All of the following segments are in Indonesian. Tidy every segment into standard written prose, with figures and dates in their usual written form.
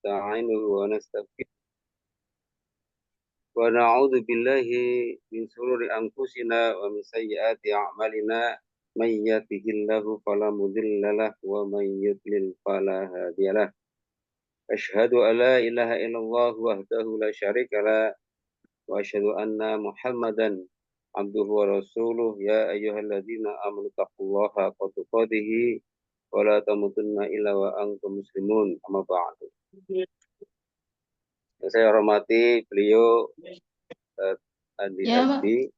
ونستعينه ونستغفره ونعوذ بالله من شرور أنفسنا ومن سيئات أعمالنا من يهده الله فلا مضل له ومن يضلل فلا هادي له أشهد أن لا إله إلا الله وحده لا شريك له وأشهد أن محمدا عبده ورسوله يا أيها الذين آمنوا اتقوا الله حق تقاته ولا تموتن إلا وأنتم مسلمون أما بعد. Saya hormati beliau Andi Hasbi,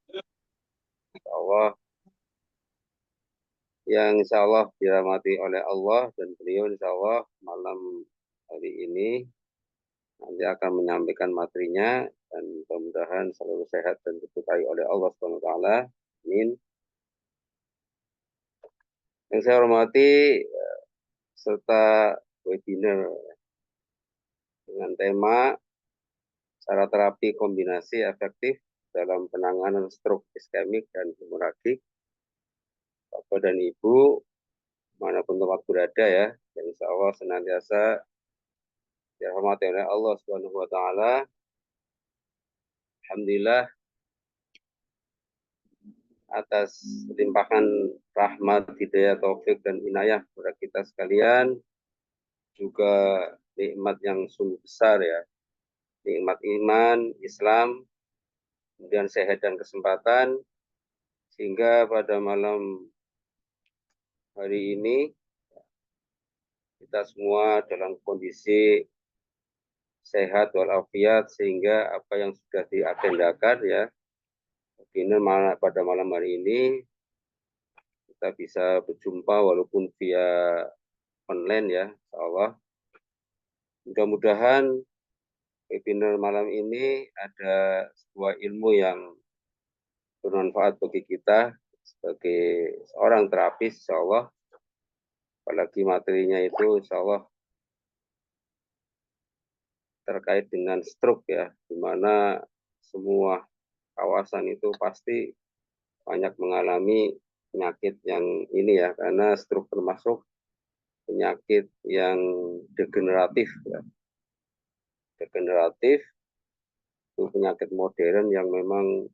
insya Allah dirahmati oleh Allah, dan beliau insya Allah malam hari ini nanti akan menyampaikan materinya, dan mudah-mudahan selalu sehat dan diberkahi oleh Allah Subhanahu wa taala. Amin. Yang saya hormati serta webinar dengan tema cara terapi kombinasi efektif dalam penanganan stroke iskemik dan hemoragik. Bapak dan Ibu, manapun tempat berada ya, dan insya Allah senantiasa dirahmati oleh Allah Subhanahu wa taala. Alhamdulillah atas limpahan rahmat, hidayah, taufik dan inayah kepada kita sekalian, juga nikmat yang sungguh besar ya, nikmat iman, Islam, kemudian sehat dan kesempatan, sehingga pada malam hari ini kita semua dalam kondisi sehat walafiat, sehingga apa yang sudah diagendakan ya pada malam hari ini kita bisa berjumpa walaupun via online ya, insya Allah. Mudah-mudahan webinar malam ini ada sebuah ilmu yang bermanfaat bagi kita sebagai seorang terapis, insya Allah. Apalagi materinya itu insya Allah terkait dengan stroke ya, di mana semua kawasan itu pasti banyak mengalami penyakit yang ini ya, karena stroke termasuk penyakit yang degeneratif ya. Degeneratif itu penyakit modern yang memang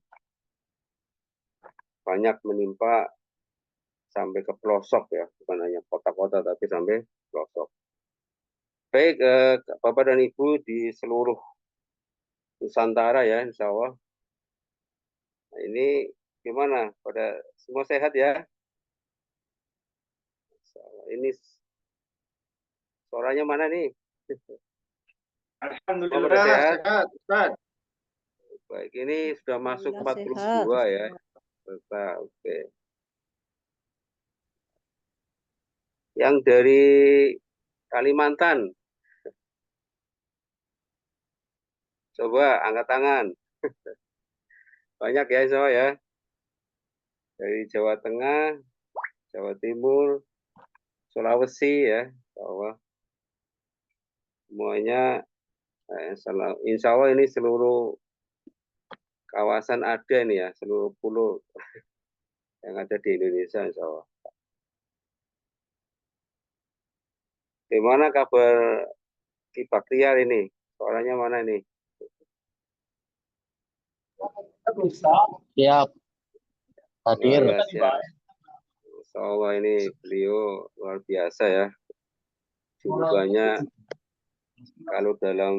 banyak menimpa sampai ke pelosok ya, bukan hanya kota-kota tapi sampai pelosok. Baik, Bapak dan Ibu di seluruh Nusantara ya, insya Allah. Nah, ini gimana? Pada semua sehat ya? Ini suaranya mana nih? Alhamdulillah sehat, Ustaz. Baik, ini sudah masuk 42 ya. Oke. Yang dari Kalimantan, coba angkat tangan. Banyak ya, insya Allah ya. Dari Jawa Tengah, Jawa Timur, Sulawesi ya, insya Allah. Semuanya, insya Allah ini seluruh kawasan ada nih ya, seluruh pulau yang ada di Indonesia, insya Allah. Gimana kabar Ki Baktiar ini? Suaranya mana ini? Siap. Hadir. Insya Allah ini beliau luar biasa ya. Julukannya kalau dalam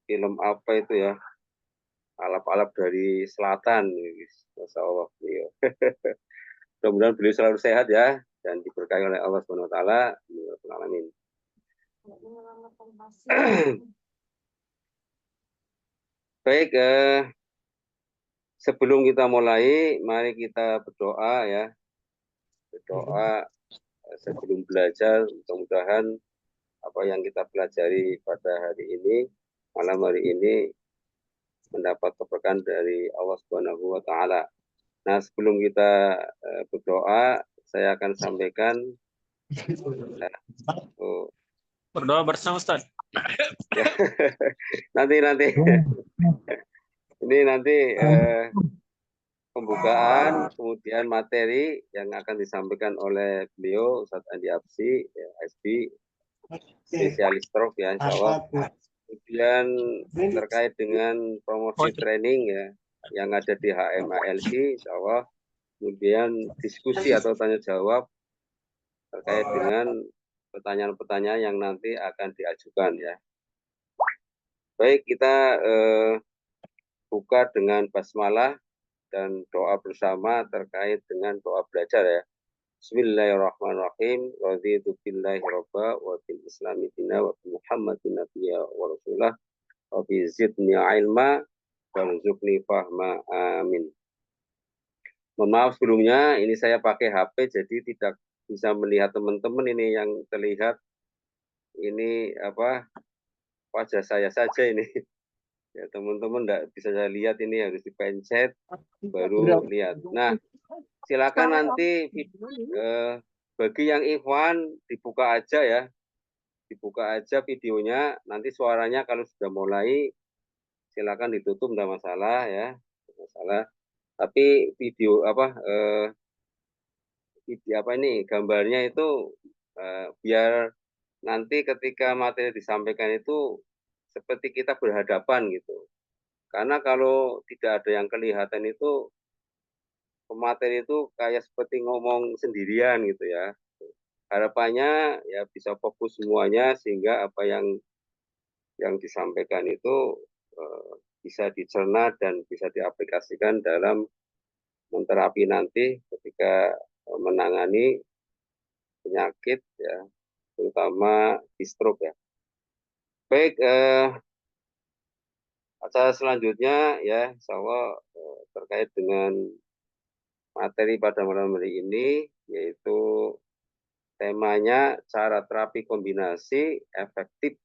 film apa itu ya, alap-alap dari selatan, Masya Allah beliau. Mudah-mudahan beliau selalu sehat ya, dan diberkahi oleh Allah Subhanahu wa taala. Amin. Baik, sebelum kita mulai, mari kita berdoa ya. Berdoa sebelum belajar, mudah-mudahan apa yang kita pelajari pada hari ini, malam hari ini, mendapat keberkahan dari Allah Subhanahu wa taala. Nah, sebelum kita berdoa, saya akan sampaikan berdoa bersama, Ustaz. Ya. nanti ini nanti pembukaan, kemudian materi yang akan disampaikan oleh beliau Ustaz Andi Hasbi ya, Hasbi. spesialis stroke ya, insya Allah. Kemudian terkait dengan promosi training ya, yang ada di HMALC, insya Allah. Kemudian diskusi atau tanya jawab terkait dengan pertanyaan-pertanyaan yang nanti akan diajukan ya. Baik, kita buka dengan basmalah dan doa bersama terkait dengan doa belajar ya. Bismillahirrahmanirrahim. Raditu billahi robba wa bil islami dina wa bi Muhammadin nabiyya wa rasulah wa bi zidni ilma warzuqni fahma. Amin. Mohon maaf sebelumnya, ini saya pakai HP jadi tidak bisa melihat teman-teman ini yang terlihat ini apa wajah saya saja ini. Ya, teman-teman enggak bisa saya lihat, ini harus dipencet baru lihat. Nah, silakan nanti bagi yang ikhwan dibuka aja ya. Dibuka aja videonya, nanti suaranya kalau sudah mulai silakan ditutup, enggak masalah ya. Enggak masalah. Tapi video ini gambarnya itu biar nanti ketika materi disampaikan itu seperti kita berhadapan gitu. Karena kalau tidak ada yang kelihatan itu pemateri itu kayak seperti ngomong sendirian gitu ya. Harapannya ya bisa fokus semuanya sehingga apa yang disampaikan itu bisa dicerna dan bisa diaplikasikan dalam menterapi nanti ketika menangani penyakit ya, terutama di stroke ya. Baik, acara selanjutnya ya, insya Allah terkait dengan materi pada malam hari ini, yaitu temanya cara terapi kombinasi efektif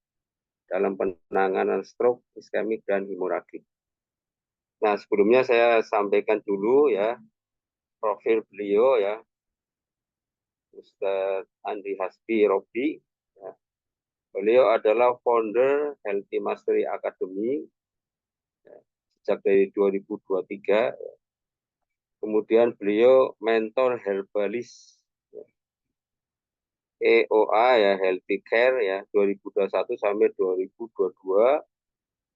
dalam penanganan stroke, iskemik, dan hemoragik. Nah, sebelumnya saya sampaikan dulu ya, profil beliau ya, Ustadz Andi Hasbi Robi. Ya. Beliau adalah founder Healthy Mastery Academy ya, sejak dari 2023. Ya. Kemudian beliau mentor herbalis ya, EOA ya, Healthy Care ya, 2021 sampai 2022.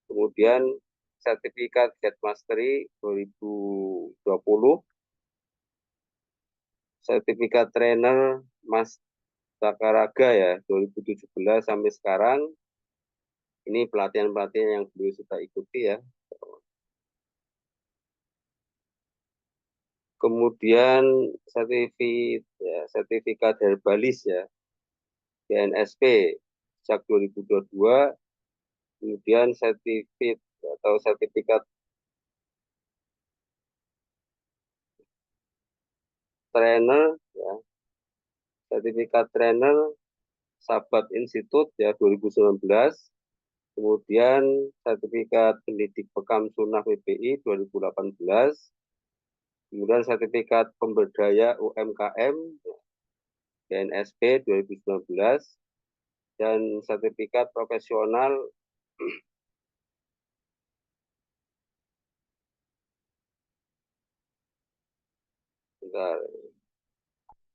Kemudian sertifikat Head Mastery 2020. Sertifikat trainer Mas Takaraga ya 2017 sampai sekarang. Ini pelatihan-pelatihan yang beliau sudah ikuti ya. Kemudian sertifikat herbalis ya, BNSP sejak 2022. Kemudian sertifikat trainer ya, sertifikat trainer Sahabat Institute ya 2019. Kemudian sertifikat pendidik bekam sunnah PBI 2018. Kemudian sertifikat pemberdaya UMKM BNSP 2019 dan sertifikat profesional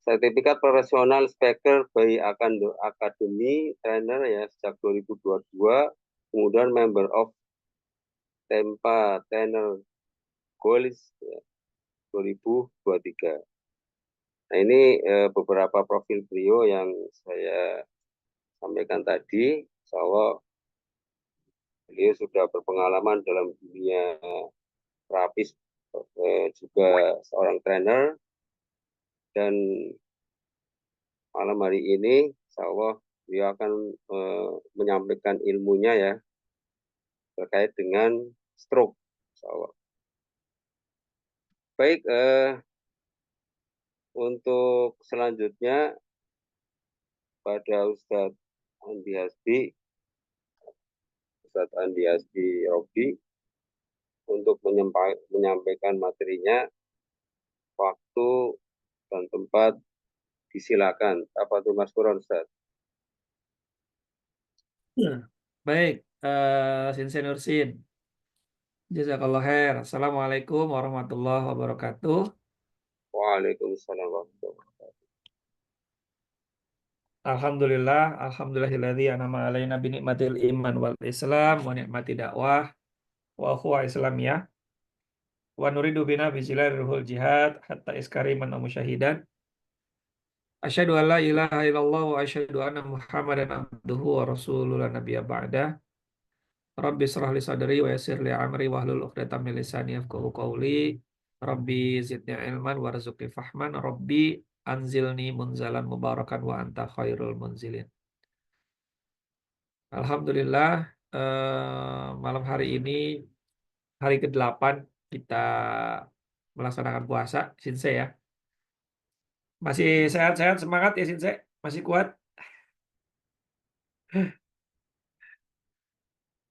sertifikat profesional speaker by Academy trainer ya sejak 2022. Kemudian member of Tempa Trainer Goals ya, 2023. Nah, ini beberapa profil beliau yang saya sampaikan tadi. Insya Allah beliau sudah berpengalaman dalam dunia terapis, juga seorang trainer. Dan malam hari ini, insya Allah beliau akan menyampaikan ilmunya ya terkait dengan stroke. Insya Allah. Baik, untuk selanjutnya pada Ustadz Andi Hasbi Robi untuk menyampaikan materinya, waktu dan tempat disilakan. Apa tuh Mas Quran, Ustaz? Baik, Sinsen Nursin. Jazakallah khair. Assalamualaikum warahmatullahi wabarakatuh. Waalaikumsalam warahmatullahi wabarakatuh. Alhamdulillahilladzi an'ama alaina bi ni'matil iman wal islam wa ni'mati dakwah wa ukhuwah islamiyah wa nuridu bina bizilal ruhul jihad hatta iskariman wa musyahidan asyhadu an la ilaha illallah wa asyhadu anna muhammadan abduhu wa rasuluhu la nabiyya ba'dah. Rabbi israh li sadri wa yassir li amri wahlul 'uqdatam min lisani yafqahu qawli. Rabbi zidni ilman warzuqni fahman. Rabbi anzilni munzalan mubarakan wa anta khairul munzilin. Alhamdulillah, malam hari ini hari ke-8 kita melaksanakan puasa, Sinse ya. Masih sehat-sehat, semangat ya Sinse? Masih kuat?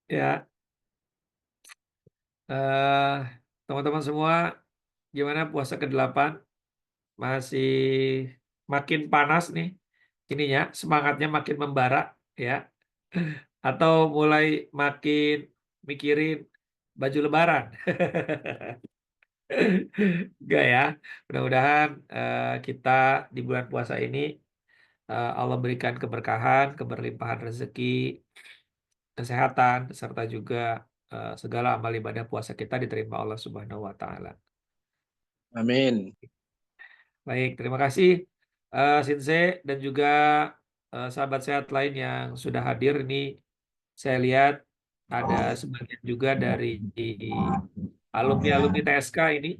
Ya, eh, teman-teman semua, gimana puasa ke-8? Masih makin panas nih, ininya semangatnya makin membara ya, atau mulai makin mikirin baju lebaran? Enggak ya. Mudah-mudahan kita di bulan puasa ini Allah berikan keberkahan, keberlimpahan rezeki, kesehatan, serta juga segala amal ibadah puasa kita diterima Allah Subhanahu wa taala. Amin. Baik, terima kasih Sinse dan juga sahabat sehat lain yang sudah hadir ini. Saya lihat ada sebagian juga dari alumni-alumni TSK ini.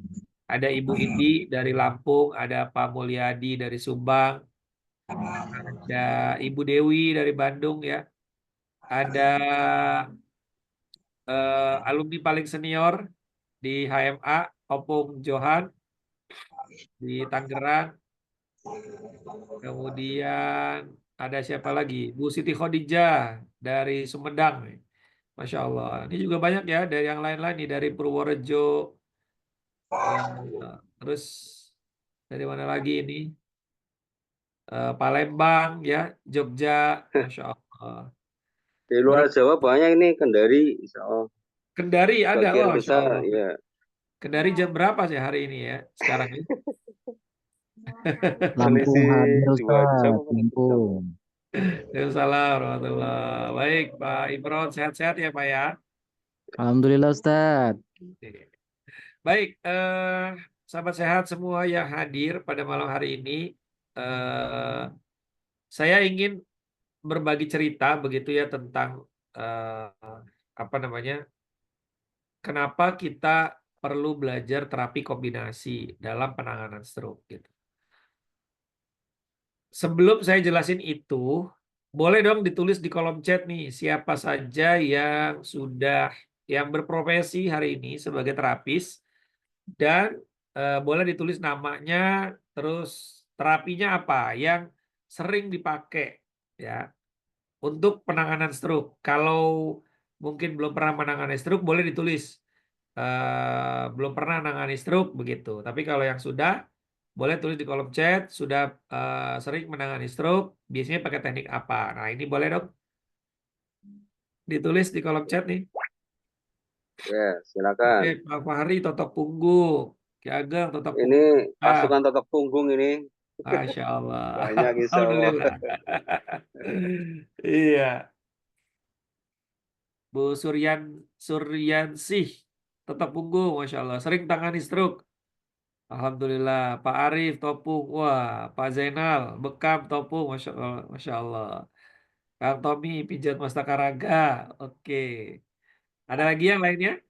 Ada Ibu Indi dari Lampung, ada Pak Mulyadi dari Subang, ada Ibu Dewi dari Bandung ya. Ada alumni paling senior di HMA, Opung Johan di Tangerang. Kemudian ada siapa lagi? Bu Siti Khadijah dari Sumedang. Masya Allah. Ini juga banyak ya dari yang lain-lain nih dari Purworejo. Terus dari mana lagi ini? Palembang ya, Jogja, Masya Allah. Di luar Jawa banyak ini Kendari, insya Allah. Kendari ada, Sebagian Masya besar, Allah. ya. Kendari jam berapa sih hari ini ya? Sekarang ini? Lampung hadir 2 jam Ustaz, apa 1 jam? Lampung. Waalaikumsalam warahmatullah. Baik, Pak Imron, sehat-sehat ya Pak ya? Alhamdulillah Ustaz. Baik, sahabat sehat semua yang hadir pada malam hari ini, saya ingin berbagi cerita begitu ya tentang apa namanya, kenapa kita perlu belajar terapi kombinasi dalam penanganan stroke gitu. Sebelum saya jelasin itu, boleh dong ditulis di kolom chat nih siapa saja yang berprofesi hari ini sebagai terapis dan boleh ditulis namanya, terus terapinya apa yang sering dipakai ya untuk penanganan stroke. Kalau mungkin belum pernah menangani stroke boleh ditulis belum pernah menangani stroke begitu. Tapi kalau yang sudah boleh tulis di kolom chat sudah sering menangani stroke, biasanya pakai teknik apa. Nah ini boleh dong ditulis di kolom chat nih. Ya, Oke, silakan. Pak Fahri totok punggung, Ki Ageng totok Ini punggung. pasukan totok punggung ini Masya Allah. banyak, insya Allah. Alhamdulillah. Iya. Bu Suryansih totok punggung, Masya Allah. Sering tangani stroke. Alhamdulillah. Pak Arif topung. Wah, Pak Zainal bekam topung. Masya Allah. Masya Allah. Kang Tommy pijat Mastakaraga. Oke. Ada lagi yang lainnya?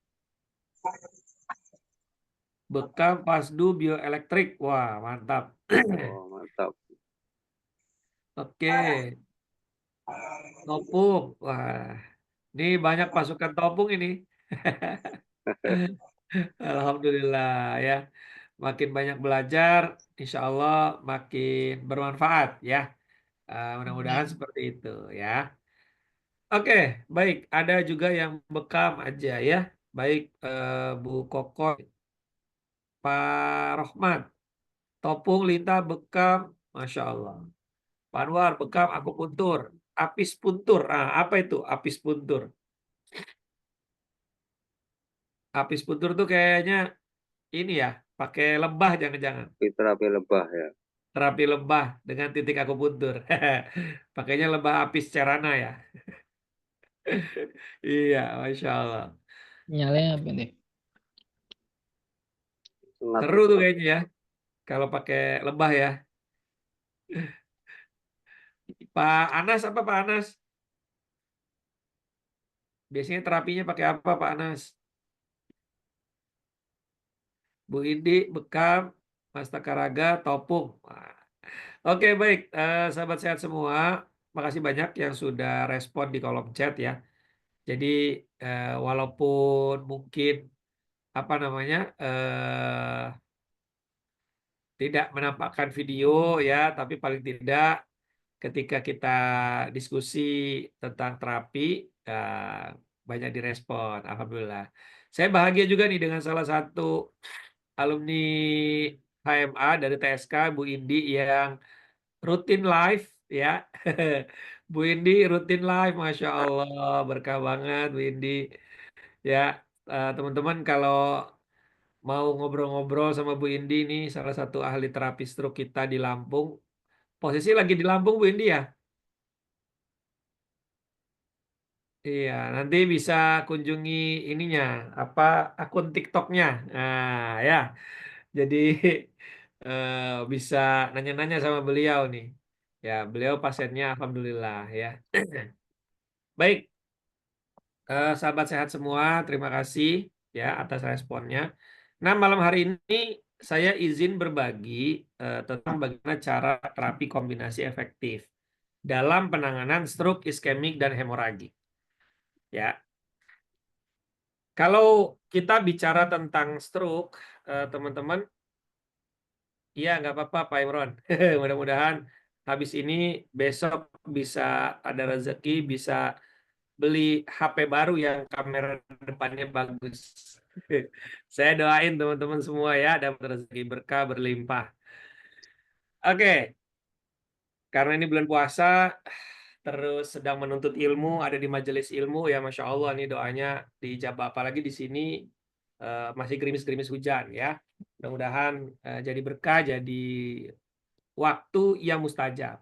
Bekam Pasdu Bioelektrik. Wah, mantap. Oh, mantap. Oke. Topung. Wah, ini banyak pasukan topung ini. Alhamdulillah ya. Makin banyak belajar, insya Allah makin bermanfaat ya. Mudah-mudahan seperti itu ya. Oke, baik. Ada juga yang bekam aja ya. Baik, Bu Koko, Pak Rohman, topung, lintah, bekam, Masya Allah. Pak Anwar, bekam, akupuntur, apis puntur. Ah, apa itu apis puntur? Apis puntur tuh kayaknya ini ya, pakai lebah jangan-jangan. Terapi lebah ya. terapi lebah dengan titik akupuntur. Pakainya lebah apis cerana ya. Iya, Masya Allah. Nyalain apa nih? Sunat. Seru tuh kayaknya ya, kalau pakai lebah ya. Pak Anas apa Pak Anas? Biasanya terapinya pakai apa Pak Anas? Bu Indi, bekam, Mas Takaraga, topung. Wah. Oke, baik. Sahabat sehat semua, makasih banyak yang sudah respon di kolom chat ya. Jadi, walaupun mungkin apa namanya tidak menampakkan video ya, tapi paling tidak ketika kita diskusi tentang terapi, banyak direspon. Alhamdulillah. Saya bahagia juga nih dengan salah satu alumni HMA dari TSK, Bu Indi yang rutin live ya. Bu Indi rutin live, Masya Allah, berkah banget Bu Indi. Ya, teman-teman kalau mau ngobrol-ngobrol sama Bu Indi nih, salah satu ahli terapi stroke kita di Lampung. Posisi lagi di Lampung Bu Indi ya? Iya, nanti bisa kunjungi ininya, apa akun TikToknya. Nah, ya. Jadi bisa nanya-nanya sama beliau nih. Ya, beliau pasiennya alhamdulillah ya. Baik, sahabat sehat semua, terima kasih ya atas responnya. Nah, malam hari ini saya izin berbagi tentang bagaimana cara terapi kombinasi efektif dalam penanganan stroke iskemik dan hemoragik. Ya, kalau kita bicara tentang stroke, teman-teman, iya nggak apa-apa Pak Imron. Mudah-mudahan habis ini besok bisa ada rezeki, bisa beli HP baru yang kamera depannya bagus. Saya doain teman-teman semua ya dapat rezeki berkah berlimpah. Oke, karena ini bulan puasa, terus sedang menuntut ilmu, ada di majelis ilmu ya, Masya Allah nih doanya dijabah, apalagi di sini masih gerimis-gerimis hujan ya. Mudah-mudahan jadi berkah, jadi waktu yang mustajab.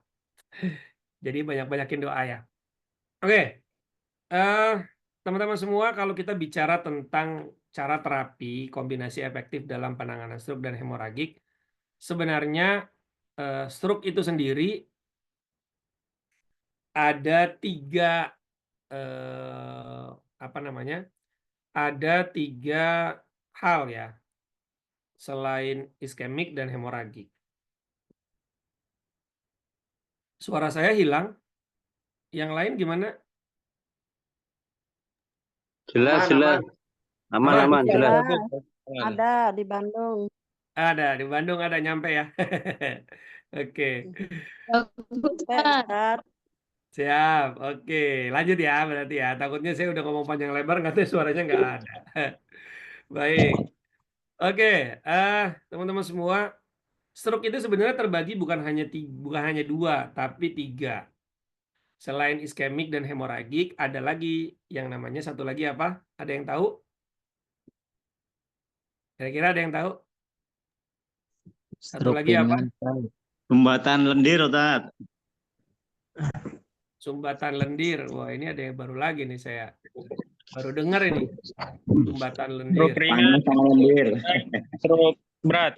Jadi banyak-banyakin doa ya. Oke, eh, teman-teman semua, kalau kita bicara tentang cara terapi kombinasi efektif dalam penanganan stroke dan hemoragik, sebenarnya stroke itu sendiri ada tiga apa namanya? Ada tiga hal ya, selain iskemik dan hemoragik. Suara saya hilang. Yang lain gimana? Jelas, Aman, jelas. aman. Aman, Aman. jelas. Jelas, ada di Bandung. Ada di Bandung, ada nyampe ya. Oke, Ustaz, siap. Oke, lanjut ya berarti ya. Takutnya saya udah ngomong panjang lebar, nggak tahu suaranya nggak ada. Baik. Oke, teman-teman semua, stroke itu sebenarnya terbagi bukan hanya dua, tapi tiga. Selain iskemik dan hemoragik, ada lagi yang namanya satu lagi apa? Ada yang tahu? Kira-kira ada yang tahu? Satu Stroke lagi apa? ringan, Ustaz. Sumbatan lendir, Ustaz. Sumbatan lendir. Wah, ini ada yang baru lagi nih, saya baru dengar ini. Sumbatan lendir. Stroke ringan, Panas sama lendir. stroke berat.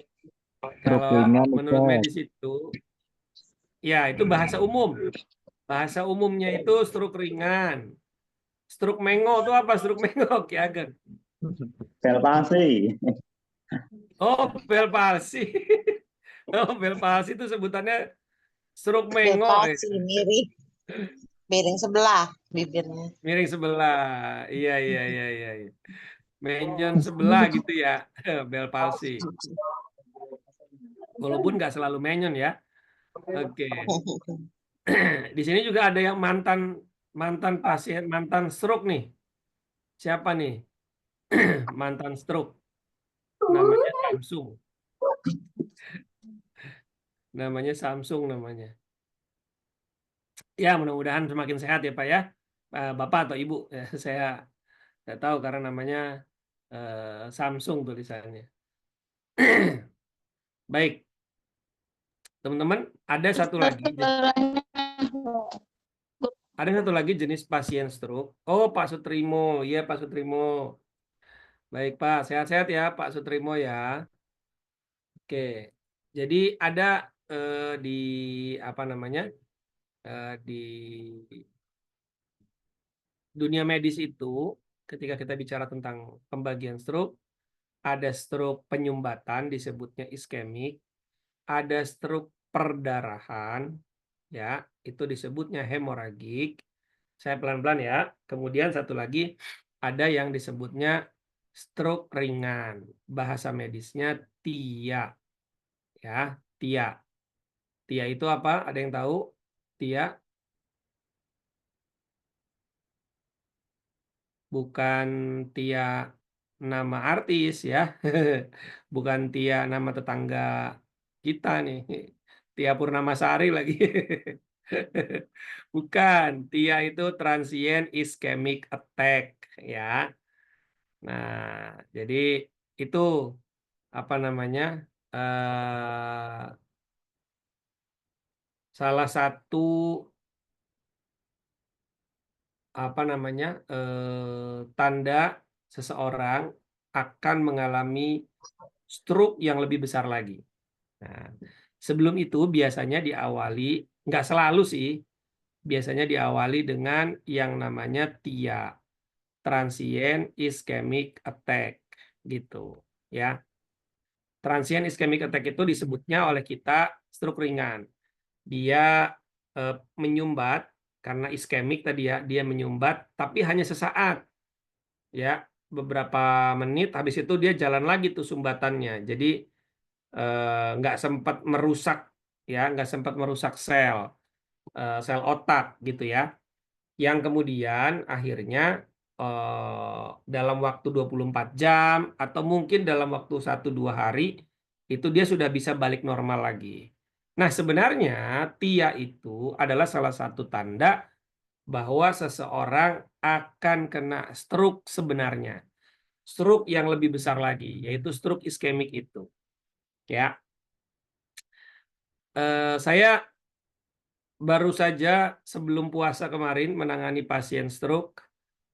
Stroke Kalau ringan, menurut Ustaz. medis itu, ya itu bahasa umum. Bahasa umumnya itu stroke ringan. Stroke mengo itu apa? Stroke mengo, Ki Ageng. Sel palsi. Oh, bel palsi. Oh, bel palsi itu sebutannya stroke mengo ya. Palsi miring, miring sebelah bibirnya. Miring sebelah. Iya, iya, iya, iya. Iya. Menyon sebelah gitu ya. Bel palsi. Walaupun nggak selalu menyon ya. Oke. Di sini juga ada yang mantan pasien, mantan stroke nih. Siapa nih? Mantan stroke. Namanya Samsung. Namanya Samsung namanya. Ya, mudah-mudahan semakin sehat ya Pak ya. Bapak atau Ibu. Ya, saya nggak tahu karena namanya Samsung tulisannya. Baik. Teman-teman, ada satu lagi. Ada satu lagi jenis pasien stroke. Oh, Pak Sutrimo. Iya, Pak Sutrimo. Baik, Pak. Sehat-sehat ya, Pak Sutrimo ya. Oke. Jadi ada di apa namanya? Di dunia medis itu, ketika kita bicara tentang pembagian stroke, ada stroke penyumbatan disebutnya iskemik, ada stroke perdarahan, ya, itu disebutnya hemoragik. Saya pelan-pelan ya. Kemudian satu lagi ada yang disebutnya stroke ringan. Bahasa medisnya TIA. Ya, TIA. TIA itu apa? Ada yang tahu? TIA bukan TIA nama artis ya. Bukan TIA nama tetangga kita nih. Tia Purnamasari lagi. Bukan, TIA itu transient ischemic attack ya. Nah, jadi itu apa namanya? Salah satu apa namanya? Tanda seseorang akan mengalami stroke yang lebih besar lagi. Nah, sebelum itu biasanya diawali, nggak selalu sih, biasanya diawali dengan yang namanya TIA, transient ischemic attack, gitu ya. Transient ischemic attack itu disebutnya oleh kita stroke ringan. Dia menyumbat karena iskemik tadi ya, dia menyumbat tapi hanya sesaat, ya, beberapa menit, habis itu dia jalan lagi tuh sumbatannya. Jadi nggak sempat merusak ya, nggak sempat merusak sel otak gitu ya, yang kemudian akhirnya dalam waktu 24 jam atau mungkin dalam waktu 1-2 hari itu dia sudah bisa balik normal lagi. Nah, sebenarnya TIA itu adalah salah satu tanda bahwa seseorang akan kena stroke sebenarnya. Stroke yang lebih besar lagi, yaitu stroke iskemik itu. Ya, saya baru saja sebelum puasa kemarin menangani pasien stroke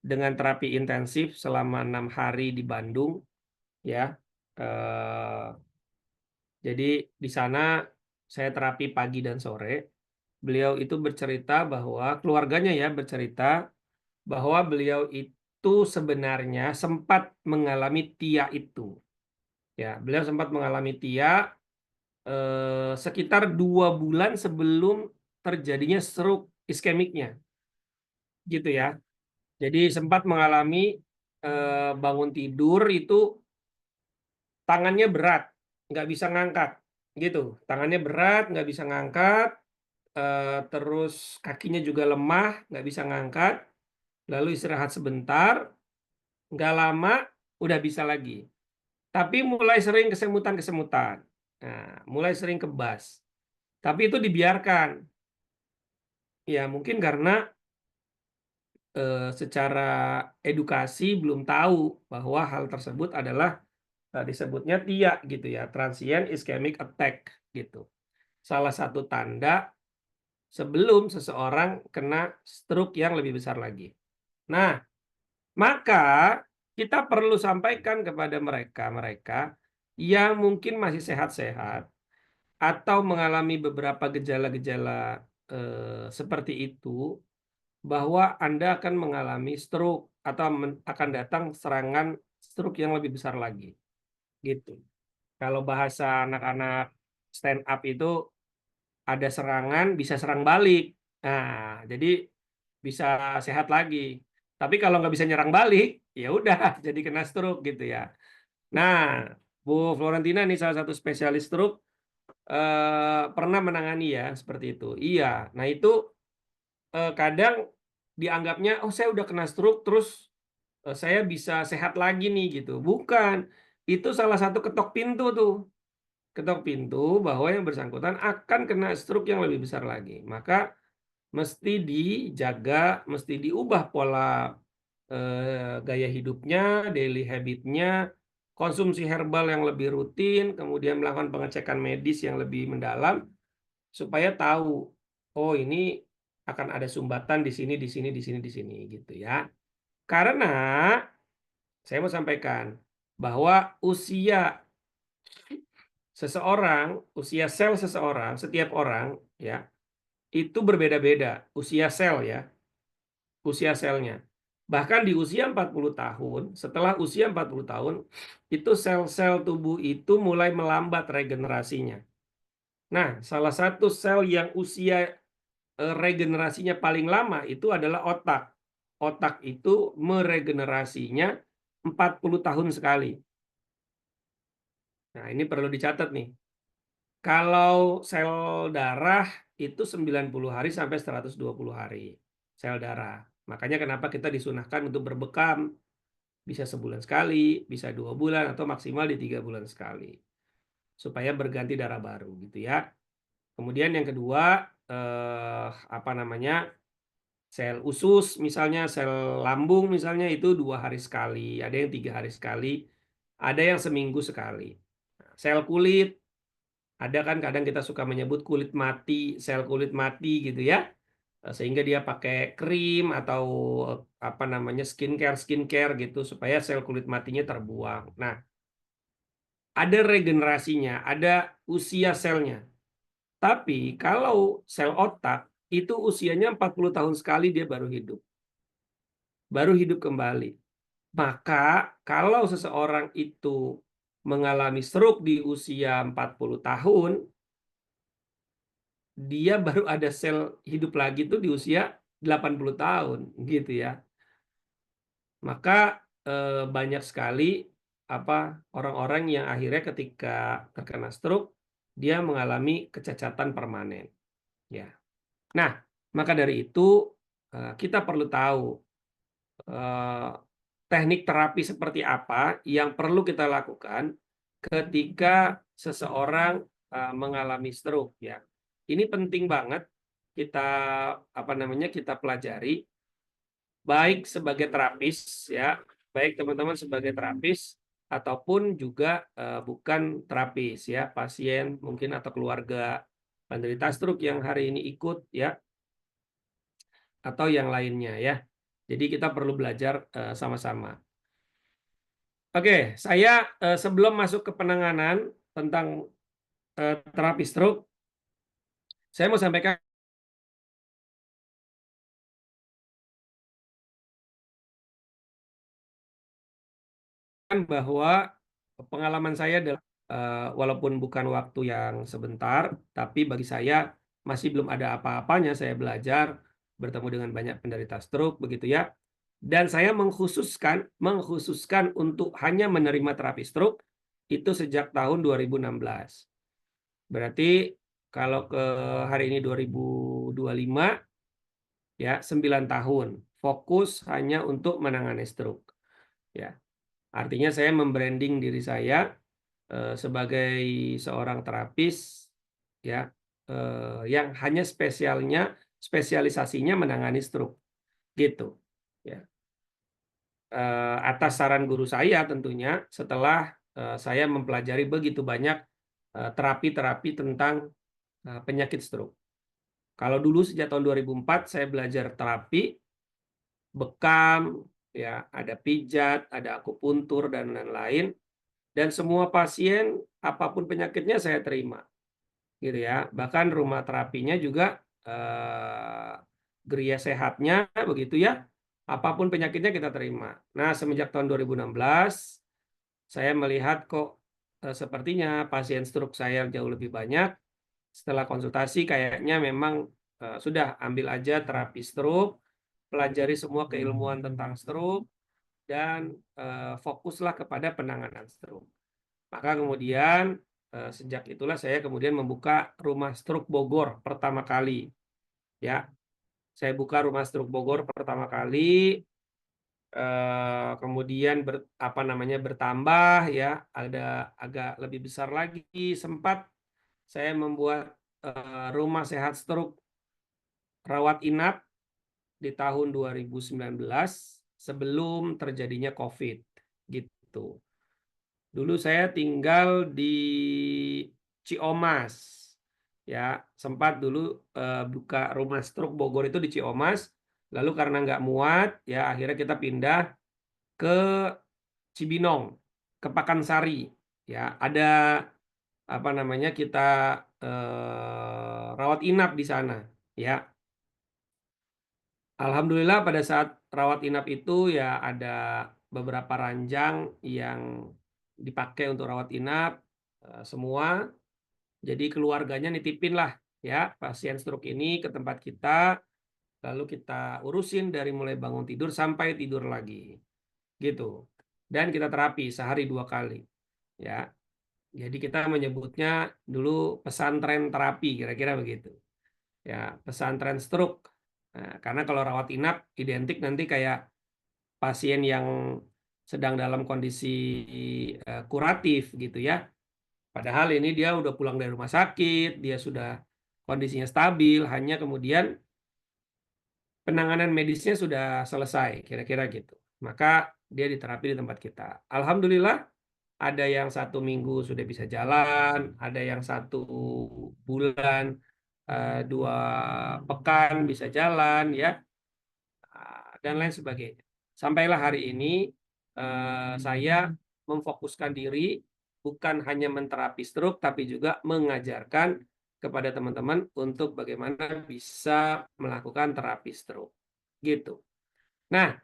dengan terapi intensif selama 6 hari di Bandung, ya. Jadi di sana saya terapi pagi dan sore. Beliau itu bercerita bahwa keluarganya ya bercerita bahwa beliau itu sebenarnya sempat mengalami TIA itu. Ya, beliau sempat mengalami TIA sekitar 2 bulan sebelum terjadinya stroke iskemiknya, gitu ya. Jadi sempat mengalami bangun tidur itu tangannya berat, nggak bisa ngangkat, gitu. Tangannya berat, nggak bisa ngangkat, terus kakinya juga lemah, nggak bisa ngangkat. Lalu istirahat sebentar, nggak lama udah bisa lagi. Tapi mulai sering kesemutan-kesemutan. Nah, mulai sering kebas. Tapi itu dibiarkan. Ya, mungkin karena secara edukasi belum tahu bahwa hal tersebut adalah disebutnya TIA gitu ya, transient ischemic attack gitu. Salah satu tanda sebelum seseorang kena stroke yang lebih besar lagi. Nah, maka kita perlu sampaikan kepada mereka yang mungkin masih sehat-sehat atau mengalami beberapa gejala-gejala seperti itu, bahwa Anda akan mengalami stroke atau akan datang serangan stroke yang lebih besar lagi. Gitu. Kalau bahasa anak-anak stand up itu ada serangan bisa serang balik. Nah, jadi bisa sehat lagi. Tapi kalau nggak bisa nyerang balik, ya udah jadi kena stroke gitu ya. Nah, Bu Florentina nih salah satu spesialis stroke pernah menangani ya seperti itu. Iya. Nah, itu kadang dianggapnya oh saya udah kena stroke terus saya bisa sehat lagi nih gitu. Bukan. Itu salah satu ketok pintu tuh. Ketok pintu bahwa yang bersangkutan akan kena stroke yang lebih besar lagi. Maka mesti dijaga, mesti diubah pola gaya hidupnya, daily habitnya, konsumsi herbal yang lebih rutin, kemudian melakukan pengecekan medis yang lebih mendalam, supaya tahu, oh ini akan ada sumbatan di sini, di sini, di sini, di sini gitu ya. Karena saya mau sampaikan bahwa usia seseorang, usia sel seseorang, setiap orang ya, itu berbeda-beda usia sel ya, usia selnya. Bahkan di usia 40 tahun, setelah usia 40 tahun, itu sel-sel tubuh itu mulai melambat regenerasinya. Nah, salah satu sel yang usia regenerasinya paling lama itu adalah otak. Otak itu meregenerasinya 40 tahun sekali. Nah, ini perlu dicatat nih. Kalau sel darah itu 90 hari sampai 120 hari. Sel darah. Makanya kenapa kita disunahkan untuk berbekam. Bisa sebulan sekali, bisa 2 bulan, atau maksimal di 3 bulan sekali. Supaya berganti darah baru gitu ya. Kemudian yang kedua, sel usus misalnya, sel lambung misalnya itu 2 hari sekali, ada yang 3 hari sekali, ada yang seminggu sekali. Sel kulit, ada kan kadang kita suka menyebut kulit mati, sel kulit mati gitu ya. Sehingga dia pakai krim atau skincare gitu supaya sel kulit matinya terbuang. Nah, ada regenerasinya, ada usia selnya. Tapi kalau sel otak itu usianya 40 tahun sekali dia baru hidup. Baru hidup kembali. Maka kalau seseorang itu mengalami stroke di usia 40 tahun, dia baru ada sel hidup lagi tuh di usia 80 tahun gitu ya. Maka banyak sekali orang-orang yang akhirnya ketika terkena stroke dia mengalami kecacatan permanen. Ya. Nah, maka dari itu kita perlu tahu teknik terapi seperti apa yang perlu kita lakukan ketika seseorang mengalami stroke ya. Ini penting banget kita kita pelajari baik sebagai terapis ya, baik teman-teman sebagai terapis ataupun juga bukan terapis ya, pasien mungkin atau keluarga penderita stroke yang hari ini ikut ya, atau yang lainnya ya. Jadi kita perlu belajar sama-sama. Oke, saya sebelum masuk ke penanganan tentang terapi stroke, saya mau sampaikan bahwa pengalaman saya adalah walaupun bukan waktu yang sebentar, tapi bagi saya masih belum ada apa-apanya saya belajar bertemu dengan banyak penderita stroke begitu ya. Dan saya mengkhususkan untuk hanya menerima terapi stroke itu sejak tahun 2016. Berarti kalau ke hari ini 2025 ya 9 tahun fokus hanya untuk menangani stroke. Ya. Artinya saya membranding diri saya sebagai seorang terapis ya yang hanya spesialisasinya menangani stroke gitu ya. Atas saran guru saya tentunya setelah saya mempelajari begitu banyak terapi-terapi tentang penyakit stroke. Kalau dulu sejak tahun 2004 saya belajar terapi bekam ya, ada pijat, ada akupuntur dan lain-lain. Dan semua pasien apapun penyakitnya saya terima, gitu ya. Bahkan rumah terapinya juga geria sehatnya begitu ya. Apapun penyakitnya kita terima. Nah, semenjak tahun 2016 saya melihat kok sepertinya pasien stroke saya jauh lebih banyak. Setelah konsultasi kayaknya memang sudah ambil aja terapi stroke, pelajari semua keilmuan tentang stroke dan fokuslah kepada penanganan stroke. Maka kemudian sejak itulah saya kemudian membuka rumah stroke Bogor pertama kali. Ya, saya buka rumah stroke Bogor pertama kali. Kemudian bertambah ya, ada agak lebih besar lagi. Sempat saya membuat rumah sehat stroke rawat inap di tahun 2019 sebelum terjadinya COVID gitu. Dulu saya tinggal di Ciomas, ya sempat dulu buka rumah stroke Bogor itu di Ciomas, lalu karena nggak muat ya akhirnya kita pindah ke Cibinong, ke Pakansari, ya ada apa namanya kita rawat inap di sana, ya. Alhamdulillah pada saat rawat inap itu ya ada beberapa ranjang yang dipakai untuk rawat inap semua. Jadi keluarganya nitipin lah ya pasien stroke ini ke tempat kita, lalu kita urusin dari mulai bangun tidur sampai tidur lagi, gitu. Dan kita terapi sehari 2 kali, ya. Jadi kita menyebutnya dulu pesantren terapi, kira-kira begitu. Ya, pesantren stroke. Nah, karena kalau rawat inap identik nanti kayak pasien yang sedang dalam kondisi kuratif gitu ya. Padahal ini dia udah pulang dari rumah sakit, dia sudah kondisinya stabil, hanya kemudian penanganan medisnya sudah selesai, kira-kira gitu. Maka dia diterapi di tempat kita. Alhamdulillah ada yang 1 minggu sudah bisa jalan, ada yang 1 bulan, 2 pekan bisa jalan, ya, dan lain sebagainya. Sampailah hari ini saya memfokuskan diri bukan hanya menterapi stroke, tapi juga mengajarkan kepada teman-teman untuk bagaimana bisa melakukan terapi stroke. Gitu. Nah,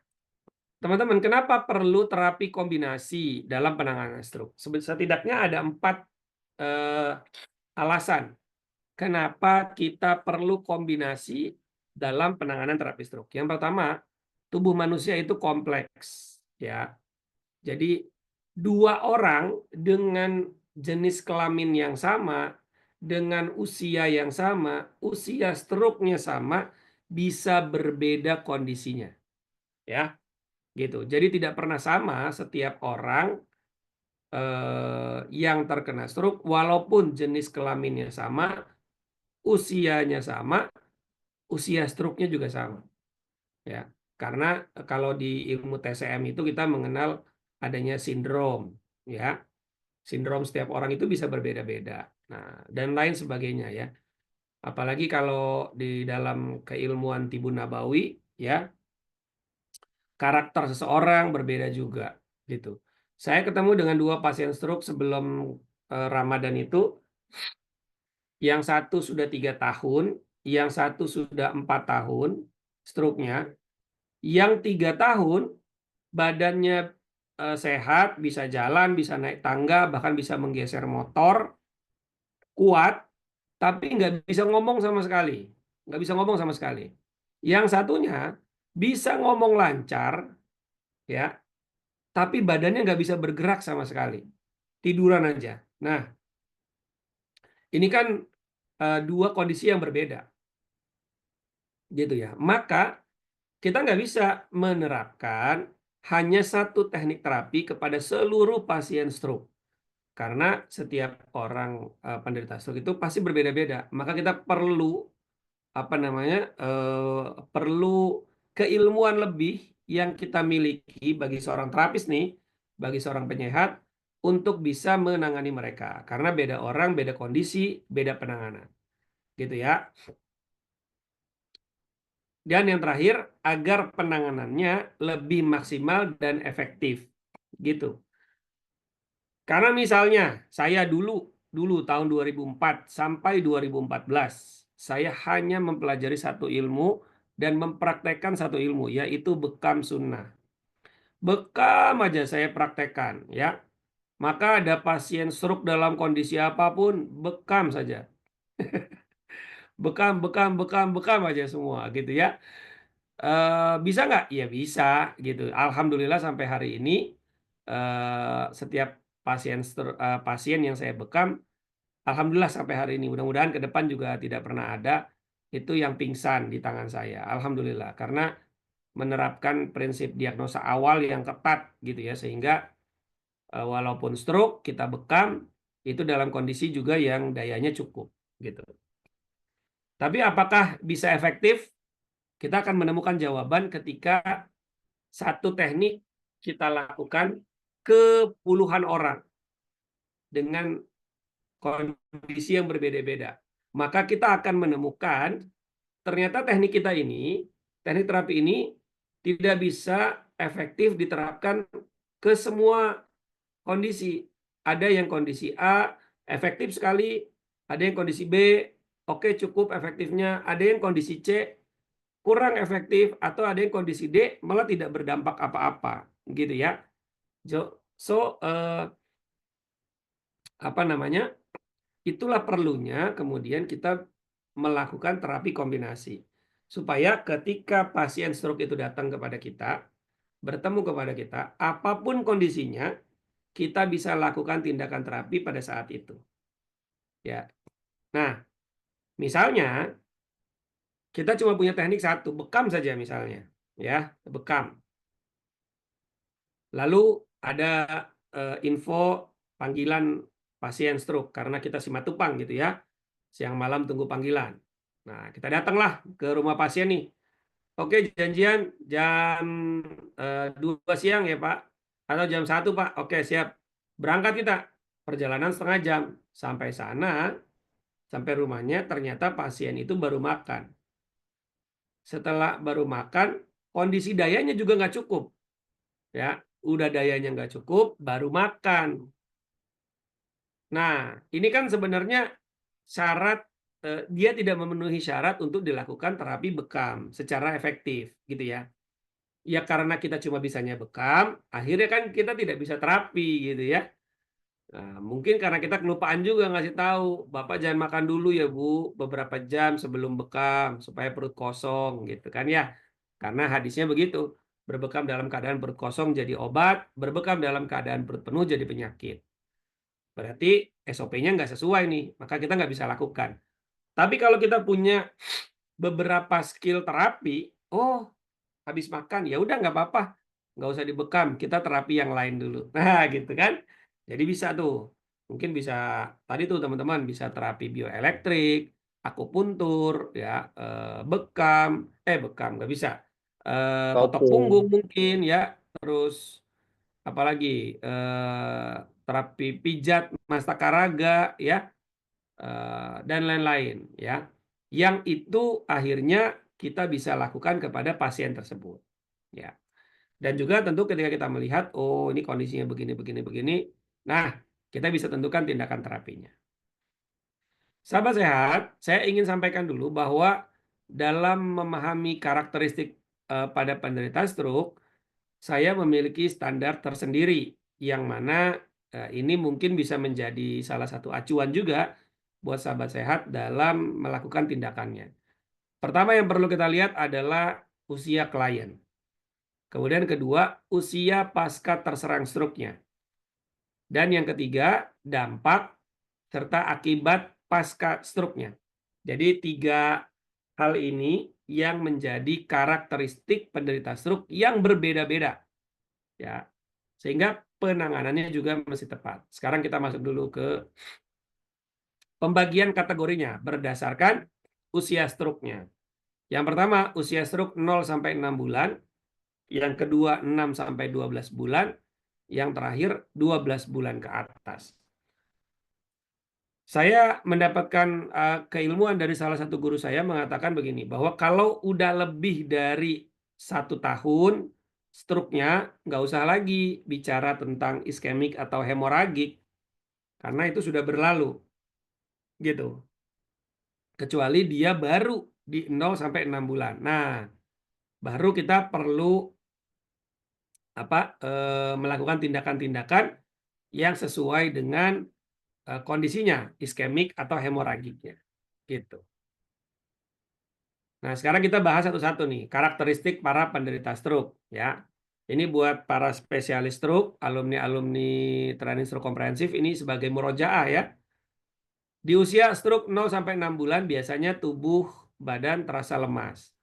teman-teman, kenapa perlu terapi kombinasi dalam penanganan stroke? Setidaknya ada 4 alasan kenapa kita perlu kombinasi dalam penanganan terapi stroke. Yang pertama, tubuh manusia itu kompleks, ya. Jadi 2 orang dengan jenis kelamin yang sama, dengan usia yang sama, usia stroke-nya sama, bisa berbeda kondisinya, ya. Gitu. Jadi tidak pernah sama setiap orang yang terkena stroke, walaupun jenis kelaminnya sama, usianya sama, usia stroke-nya juga sama. Ya, karena kalau di ilmu TCM itu kita mengenal adanya sindrom, ya. Sindrom setiap orang itu bisa berbeda-beda. Nah, dan lain sebagainya ya. Apalagi kalau di dalam keilmuan Tibun Nabawi, ya, karakter seseorang berbeda juga, gitu. Saya ketemu dengan 2 pasien stroke sebelum Ramadan itu. Yang satu sudah 3 tahun, yang satu sudah 4 tahun stroke-nya. Yang 3 tahun badannya sehat, bisa jalan, bisa naik tangga, bahkan bisa menggeser motor, kuat, tapi nggak bisa ngomong sama sekali. Nggak bisa ngomong sama sekali. Yang satunya bisa ngomong lancar, ya, tapi badannya nggak bisa bergerak sama sekali. Tiduran aja. Nah, ini kan 2 kondisi yang berbeda. Gitu ya. Maka kita nggak bisa menerapkan hanya 1 teknik terapi kepada seluruh pasien stroke. Karena setiap orang penderita stroke itu pasti berbeda-beda. Maka kita perlu perlu keilmuan lebih yang kita miliki bagi seorang terapis nih, bagi seorang penyehat untuk bisa menangani mereka. Karena beda orang, beda kondisi, beda penanganan. Gitu ya. Dan yang terakhir, agar penanganannya lebih maksimal dan efektif. Gitu. Karena misalnya saya dulu tahun 2004 sampai 2014, saya hanya mempelajari 1 ilmu dan mempraktekkan 1 ilmu, yaitu bekam sunnah. Bekam aja saya praktekkan, ya. Maka ada pasien stroke dalam kondisi apapun, bekam saja. Bekam aja semua, gitu ya. Bisa nggak? Ya bisa, gitu. Alhamdulillah sampai hari ini setiap pasien yang saya bekam, alhamdulillah sampai hari ini. Mudah-mudahan ke depan juga tidak pernah ada itu yang pingsan di tangan saya. Alhamdulillah, karena menerapkan prinsip diagnosa awal yang ketat, gitu ya, sehingga walaupun stroke kita bekam itu dalam kondisi juga yang dayanya cukup, gitu. Tapi apakah bisa efektif? Kita akan menemukan jawaban ketika 1 teknik kita lakukan ke puluhan orang dengan kondisi yang berbeda-beda. maka kita akan menemukan ternyata teknik terapi ini tidak bisa efektif diterapkan ke semua kondisi. Ada yang kondisi A efektif sekali, ada yang kondisi B oke cukup efektifnya, ada yang kondisi C kurang efektif, atau ada yang kondisi D malah tidak berdampak apa-apa, gitu ya. Itulah perlunya kemudian kita melakukan terapi kombinasi supaya ketika pasien stroke itu datang kepada kita, bertemu kepada kita, apapun kondisinya, kita bisa lakukan tindakan terapi pada saat itu. Ya. Nah, misalnya kita cuma punya teknik satu, bekam saja misalnya, ya, bekam. Lalu ada info panggilan pasien stroke karena kita Simatupang gitu ya. Siang malam tunggu panggilan. Nah, kita datanglah ke rumah pasien nih. Oke, janjian jam 2 siang ya Pak. Atau jam 1 Pak. Oke, siap. Berangkat kita. Perjalanan setengah jam. Sampai sana, sampai rumahnya ternyata pasien itu baru makan. Setelah baru makan, kondisi dayanya juga nggak cukup. Ya, udah dayanya nggak cukup, baru makan. Nah, ini kan sebenarnya syarat dia tidak memenuhi syarat untuk dilakukan terapi bekam secara efektif, gitu ya. Ya karena kita cuma bisanya bekam, akhirnya kan kita tidak bisa terapi, gitu ya. Nah, mungkin karena kita kelupaan juga ngasih tahu, Bapak jangan makan dulu ya Bu, beberapa jam sebelum bekam supaya perut kosong, gitu kan ya. Karena hadisnya begitu, berbekam dalam keadaan perut kosong jadi obat, berbekam dalam keadaan perut penuh jadi penyakit. Berarti SOP-nya nggak sesuai nih, maka kita nggak bisa lakukan. Tapi kalau kita punya beberapa skill terapi, habis makan ya udah nggak apa-apa, nggak usah dibekam, kita terapi yang lain dulu. Nah gitu kan, jadi bisa tuh, mungkin bisa tadi tuh teman-teman bisa terapi bioelektrik, akupuntur, ya bekam nggak bisa, totok punggung mungkin ya, terus apalagi terapi pijat mastakaraga ya, dan lain-lain ya, yang itu akhirnya kita bisa lakukan kepada pasien tersebut ya. Dan juga tentu ketika kita melihat ini kondisinya begini, nah kita bisa tentukan tindakan terapinya. Sahabat sehat, saya ingin sampaikan dulu bahwa dalam memahami karakteristik pada penderita stroke, saya memiliki standar tersendiri yang mana ini mungkin bisa menjadi salah satu acuan juga buat sahabat sehat dalam melakukan tindakannya. Pertama yang perlu kita lihat adalah usia klien. Kemudian kedua, usia pasca terserang stroke-nya. Dan yang ketiga, dampak serta akibat pasca stroke-nya. Jadi 3 hal ini yang menjadi karakteristik penderita stroke yang berbeda-beda. Ya. Sehingga penanganannya juga mesti tepat. Sekarang kita masuk dulu ke pembagian kategorinya berdasarkan usia stroke-nya. Yang pertama, usia stroke 0 sampai 6 bulan, yang kedua 6 sampai 12 bulan, yang terakhir 12 bulan ke atas. Saya mendapatkan keilmuan dari salah satu guru saya mengatakan begini, bahwa kalau udah lebih dari 1 tahun stroke-nya, nggak usah lagi bicara tentang iskemik atau hemoragik, karena itu sudah berlalu. Gitu. Kecuali dia baru di 0 sampai 6 bulan. Nah, baru kita perlu melakukan tindakan-tindakan yang sesuai dengan kondisinya, iskemik atau hemoragiknya. Gitu. Nah, sekarang kita bahas satu-satu nih, karakteristik para penderita stroke ya. Ini buat para spesialis stroke, alumni-alumni training stroke komprehensif, ini sebagai murojaah ya. Di usia stroke 0 sampai 6 bulan biasanya tubuh badan terasa lemas.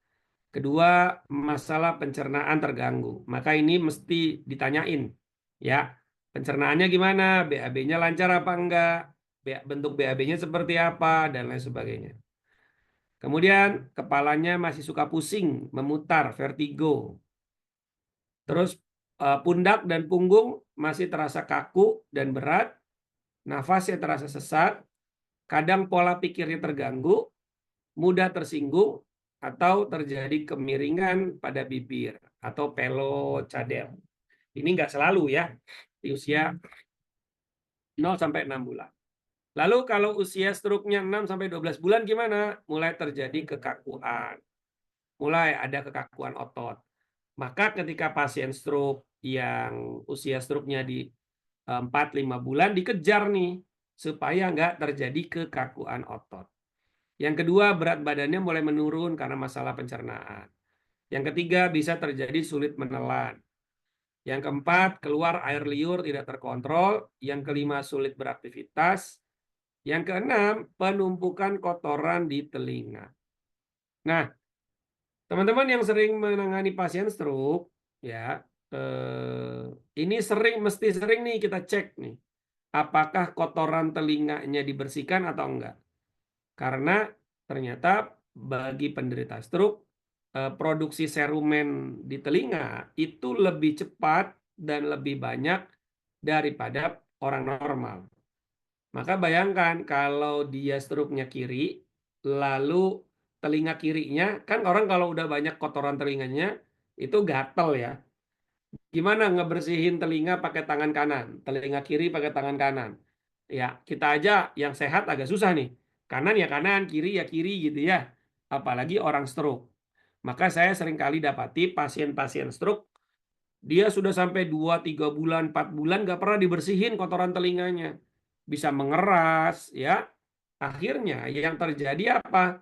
Kedua, masalah pencernaan terganggu. Maka ini mesti ditanyain ya. Pencernaannya gimana? BAB-nya lancar apa enggak? Bentuk BAB-nya seperti apa dan lain sebagainya. Kemudian kepalanya masih suka pusing, memutar, vertigo. Terus pundak dan punggung masih terasa kaku dan berat, nafasnya terasa sesak, kadang pola pikirnya terganggu, mudah tersinggung, atau terjadi kemiringan pada bibir atau pelocadel. Ini nggak selalu ya di usia 0 sampai 6 bulan. Lalu kalau usia struknya 6 sampai 12 bulan gimana? Mulai terjadi kekakuan. Mulai ada kekakuan otot. Maka ketika pasien stroke yang usia struknya di 4-5 bulan dikejar nih supaya nggak terjadi kekakuan otot. Yang kedua, berat badannya mulai menurun karena masalah pencernaan. Yang ketiga, bisa terjadi sulit menelan. Yang keempat, keluar air liur tidak terkontrol. Yang kelima, sulit beraktivitas. Yang keenam, penumpukan kotoran di telinga. Nah, teman-teman yang sering menangani pasien stroke, ya, ini mesti sering nih kita cek nih, apakah kotoran telinganya dibersihkan atau enggak. Karena ternyata bagi penderita stroke, produksi serumen di telinga itu lebih cepat dan lebih banyak daripada orang normal. Maka bayangkan kalau dia stroke-nya kiri, lalu telinga kirinya, kan orang kalau udah banyak kotoran telinganya, itu gatel ya. Gimana ngebersihin telinga pakai tangan kanan, telinga kiri pakai tangan kanan. Ya, kita aja yang sehat agak susah nih. Kanan ya kanan, kiri ya kiri gitu ya. Apalagi orang stroke. Maka saya sering kali dapati pasien-pasien stroke, dia sudah sampai 2-3 bulan, 4 bulan nggak pernah dibersihin kotoran telinganya. Bisa mengeras, ya. Akhirnya yang terjadi apa?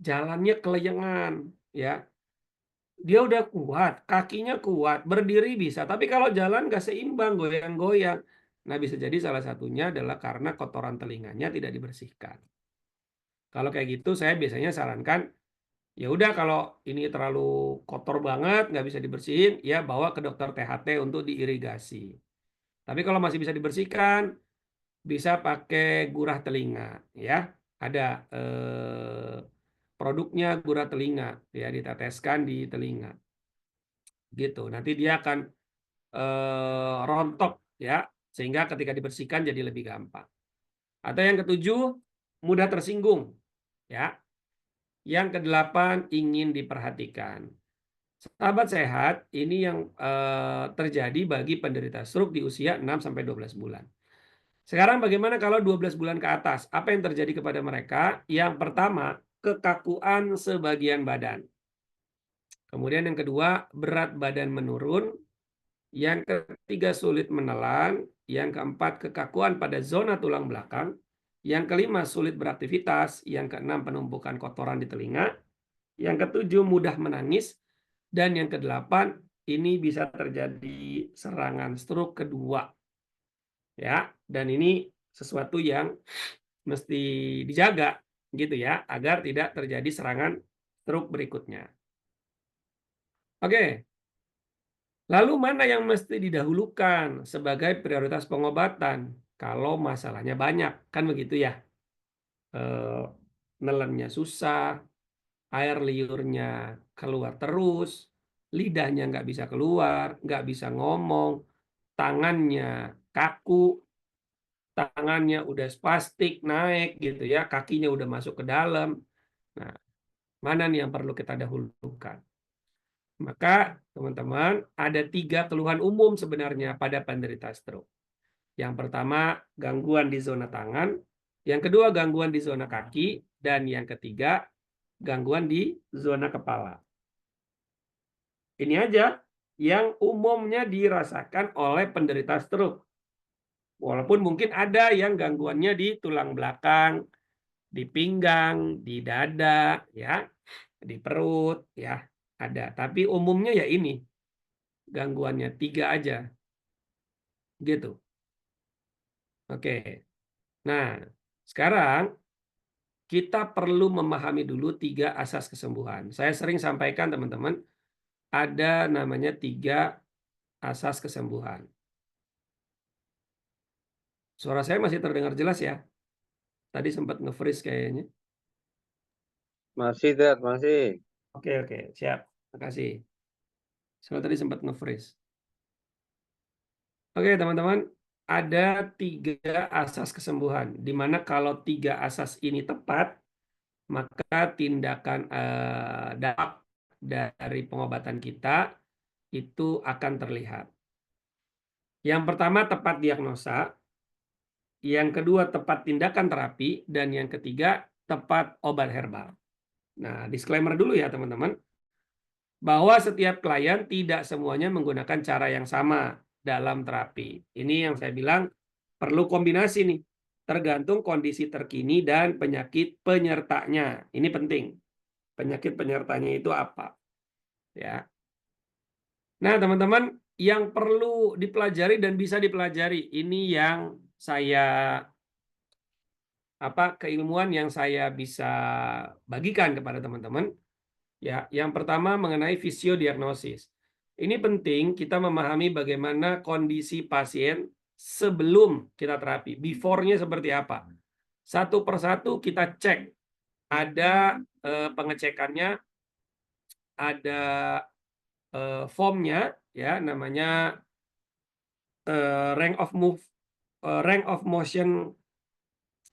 Jalannya keleyengan, ya. Dia udah kuat, kakinya kuat, berdiri bisa. Tapi kalau jalan nggak seimbang, goyang-goyang. Nah, bisa jadi salah satunya adalah karena kotoran telinganya tidak dibersihkan. Kalau kayak gitu, saya biasanya sarankan, ya udah kalau ini terlalu kotor banget, nggak bisa dibersihin, ya bawa ke dokter THT untuk diirigasi. Tapi kalau masih bisa dibersihkan, bisa pakai gurah telinga, ya. Ada produknya gurah telinga, ya, diteteskan di telinga. Gitu. Nanti dia akan rontok, ya, sehingga ketika dibersihkan jadi lebih gampang. Atau yang ketujuh, mudah tersinggung, ya. Yang kedelapan, ingin diperhatikan. Sahabat sehat, ini yang terjadi bagi penderita stroke di usia 6 sampai 12 bulan. Sekarang bagaimana kalau 12 bulan ke atas? Apa yang terjadi kepada mereka? Yang pertama, kekakuan sebagian badan. Kemudian yang kedua, berat badan menurun. Yang ketiga, sulit menelan. Yang keempat, kekakuan pada zona tulang belakang. Yang kelima, sulit beraktivitas. Yang keenam, penumpukan kotoran di telinga. Yang ketujuh, mudah menangis. Dan yang kedelapan, ini bisa terjadi serangan stroke kedua. Ya, dan ini sesuatu yang mesti dijaga gitu ya, agar tidak terjadi serangan stroke berikutnya. Oke. Lalu mana yang mesti didahulukan sebagai prioritas pengobatan kalau masalahnya banyak, kan begitu ya? Nelennya susah, air liurnya keluar terus, lidahnya nggak bisa keluar, nggak bisa ngomong, tangannya kaku, tangannya udah spastik naik gitu ya, kakinya udah masuk ke dalam. Nah, mana nih yang perlu kita dahulukan? Maka teman-teman ada 3 keluhan umum sebenarnya pada penderita stroke. Yang pertama, gangguan di zona tangan. Yang kedua, gangguan di zona kaki. Dan yang ketiga, gangguan di zona kepala. Ini aja yang umumnya dirasakan oleh penderita stroke. Walaupun mungkin ada yang gangguannya di tulang belakang, di pinggang, di dada, ya, di perut, ya, ada. Tapi umumnya ya ini, gangguannya 3 aja. Gitu. Oke. Nah, sekarang kita perlu memahami dulu 3 asas kesembuhan. Saya sering sampaikan teman-teman, ada namanya 3 asas kesembuhan. Suara saya masih terdengar jelas ya? Tadi sempat nge-freeze kayaknya. Masih, Dad, masih. Oke, siap. Makasih. Soalnya tadi sempat nge-freeze. Oke, teman-teman. ada 3 asas kesembuhan, di mana kalau 3 asas ini tepat, maka tindakan dampak dari pengobatan kita itu akan terlihat. Yang pertama tepat diagnosa, yang kedua tepat tindakan terapi, dan yang ketiga tepat obat herbal. Nah, disclaimer dulu ya teman-teman, bahwa setiap klien tidak semuanya menggunakan cara yang sama dalam terapi. Ini yang saya bilang perlu kombinasi nih, tergantung kondisi terkini dan penyakit penyertanya. Ini penting. Penyakit penyertanya itu apa? Ya. Nah, teman-teman, yang perlu dipelajari dan bisa dipelajari, ini yang saya keilmuan yang saya bisa bagikan kepada teman-teman. Ya, yang pertama mengenai fisiodiagnosis. Ini penting kita memahami bagaimana kondisi pasien sebelum kita terapi. Before-nya seperti apa? Satu persatu kita cek. Ada pengecekannya, ada formnya, ya namanya rank of motion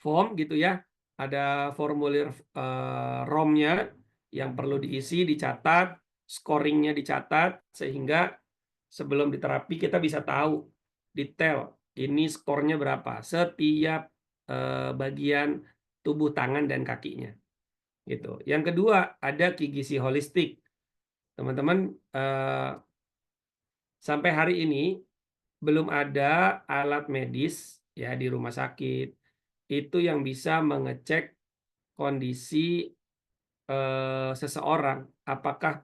form gitu ya. Ada formulir ROM-nya yang perlu diisi, dicatat, scoringnya dicatat, sehingga sebelum diterapi kita bisa tahu detail ini skornya berapa setiap bagian tubuh tangan dan kakinya. Gitu. Yang kedua ada gizi holistik. Teman-teman, sampai hari ini belum ada alat medis ya di rumah sakit itu yang bisa mengecek kondisi seseorang apakah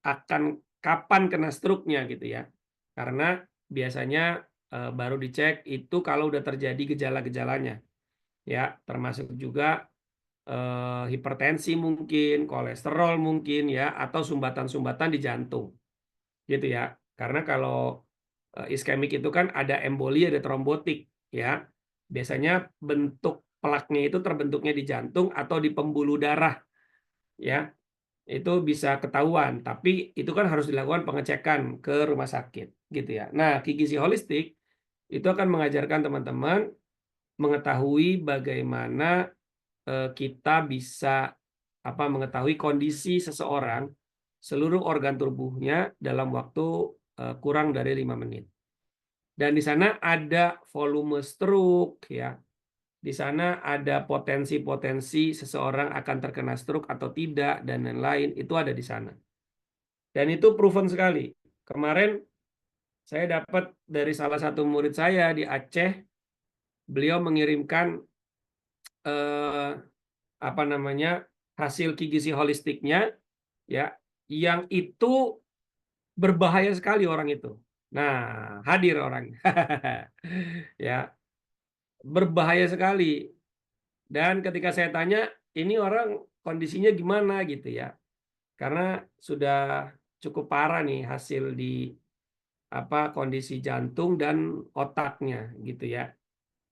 akan kapan kena stroke-nya gitu ya. Karena biasanya baru dicek itu kalau udah terjadi gejala-gejalanya. Ya, termasuk juga hipertensi mungkin, kolesterol mungkin ya, atau sumbatan-sumbatan di jantung. Gitu ya. Karena kalau iskemik itu kan ada emboli, ada trombotik ya. Biasanya bentuk plaknya itu terbentuknya di jantung atau di pembuluh darah ya. Itu bisa ketahuan, tapi itu kan harus dilakukan pengecekan ke rumah sakit gitu ya. Nah, gizi holistik itu akan mengajarkan teman-teman mengetahui bagaimana kita bisa mengetahui kondisi seseorang seluruh organ tubuhnya dalam waktu kurang dari 5 menit. Dan di sana ada volume stroke ya. Di sana ada potensi-potensi seseorang akan terkena stroke atau tidak dan lain-lain, itu ada di sana. Dan itu proven sekali. Kemarin saya dapat dari salah satu murid saya di Aceh, beliau mengirimkan hasil gizi holistiknya ya, yang itu berbahaya sekali orang itu. Nah, hadir orang. Ya, berbahaya sekali. Dan ketika saya tanya, ini orang kondisinya gimana gitu ya. Karena sudah cukup parah nih hasil di kondisi jantung dan otaknya gitu ya.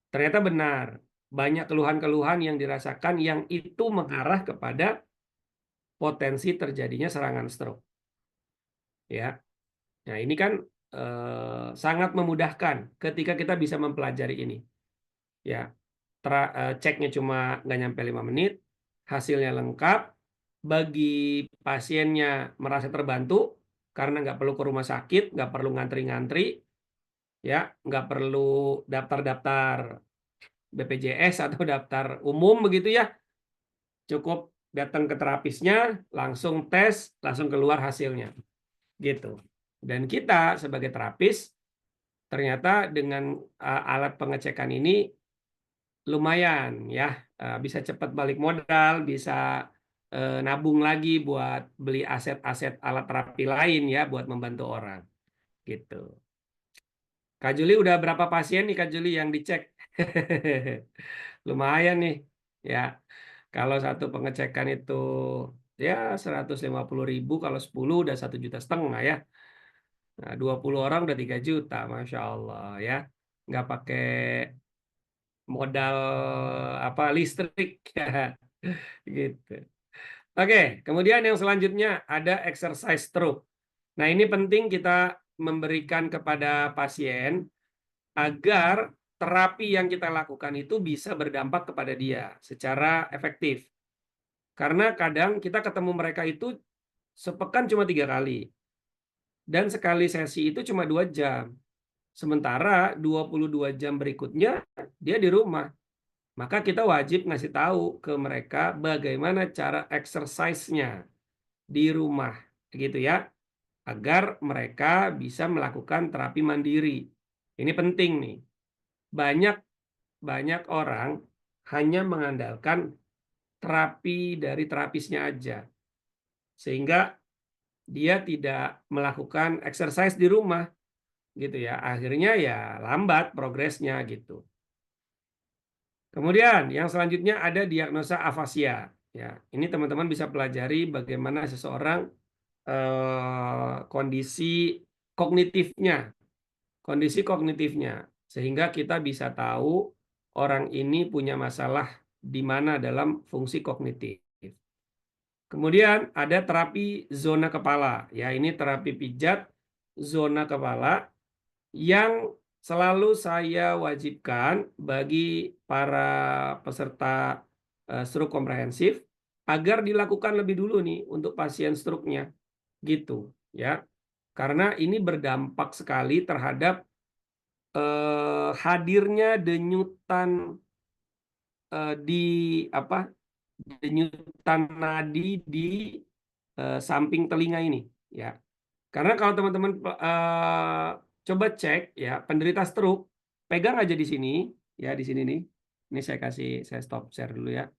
Ternyata benar, banyak keluhan-keluhan yang dirasakan yang itu mengarah kepada potensi terjadinya serangan stroke. Ya. Nah, ini kan sangat memudahkan ketika kita bisa mempelajari ini. Ya. Ceknya cuma nggak nyampe 5 menit, hasilnya lengkap, bagi pasiennya merasa terbantu karena nggak perlu ke rumah sakit, nggak perlu ngantri-ngantri, ya, nggak perlu daftar-daftar BPJS atau daftar umum begitu ya, cukup datang ke terapisnya, langsung tes, langsung keluar hasilnya, gitu. Dan kita sebagai terapis ternyata dengan alat pengecekan ini lumayan ya, bisa cepat balik modal, bisa nabung lagi buat beli aset-aset alat terapi lain ya buat membantu orang gitu. Kak Juli udah berapa pasien nih Kak Juli yang dicek? Lumayan nih ya. Kalau satu pengecekan itu ya 150.000, kalau 10 udah 1,5 juta ya. Nah, 20 orang udah 3 juta, Masya Allah ya. Nggak pakai modal listrik gitu. Oke, kemudian yang selanjutnya ada exercise stroke. Nah, ini penting kita memberikan kepada pasien agar terapi yang kita lakukan itu bisa berdampak kepada dia secara efektif. Karena kadang kita ketemu mereka itu sepekan cuma 3 kali. Dan sekali sesi itu cuma 2 jam. Sementara 22 jam berikutnya dia di rumah. Maka kita wajib ngasih tahu ke mereka bagaimana cara exercise-nya di rumah, gitu ya, agar mereka bisa melakukan terapi mandiri. Ini penting nih. Banyak orang hanya mengandalkan terapi dari terapisnya aja. Sehingga dia tidak melakukan exercise di rumah, gitu ya. Akhirnya ya lambat progresnya gitu. Kemudian yang selanjutnya ada diagnosa afasia. Ya, ini teman-teman bisa pelajari bagaimana seseorang kondisi kognitifnya, sehingga kita bisa tahu orang ini punya masalah di mana dalam fungsi kognitif. Kemudian ada terapi zona kepala. Ya, ini terapi pijat zona kepala yang selalu saya wajibkan bagi para peserta stroke komprehensif agar dilakukan lebih dulu nih untuk pasien stroke-nya. Gitu, ya. Karena ini berdampak sekali terhadap hadirnya denyutan denyutan nadi di samping telinga ini, ya. Karena kalau teman-teman coba cek ya, penderita stroke pegang aja di sini, ya di sini nih. Ini saya stop share dulu ya.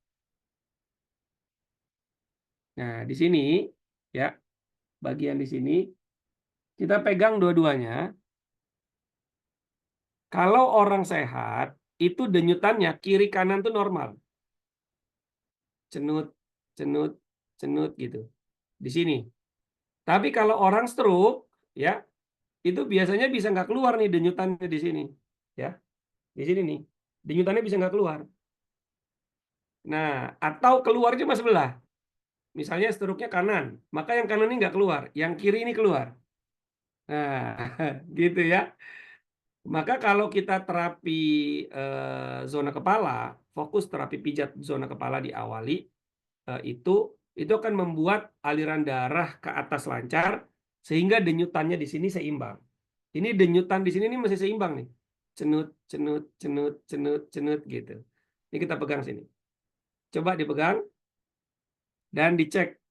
Nah, di sini ya, bagian di sini kita pegang dua-duanya. Kalau orang sehat itu denyutannya kiri kanan tuh normal. Cenut, cenut, cenut gitu. Di sini. Tapi kalau orang stroke ya, itu biasanya bisa nggak keluar nih denyutannya di sini, ya, di sini nih, denyutannya bisa nggak keluar. Nah, atau keluar cuma sebelah, misalnya stroke-nya kanan, maka yang kanan ini nggak keluar, yang kiri ini keluar. Nah, gitu ya. Maka kalau kita terapi zona kepala, fokus terapi pijat zona kepala diawali, itu akan membuat aliran darah ke atas lancar, sehingga denyutannya di sini seimbang. Ini denyutan di sini nih masih seimbang nih. Cenut, cenut, cenut, cenut, cenut gitu. Ini kita pegang sini. Coba dipegang dan dicek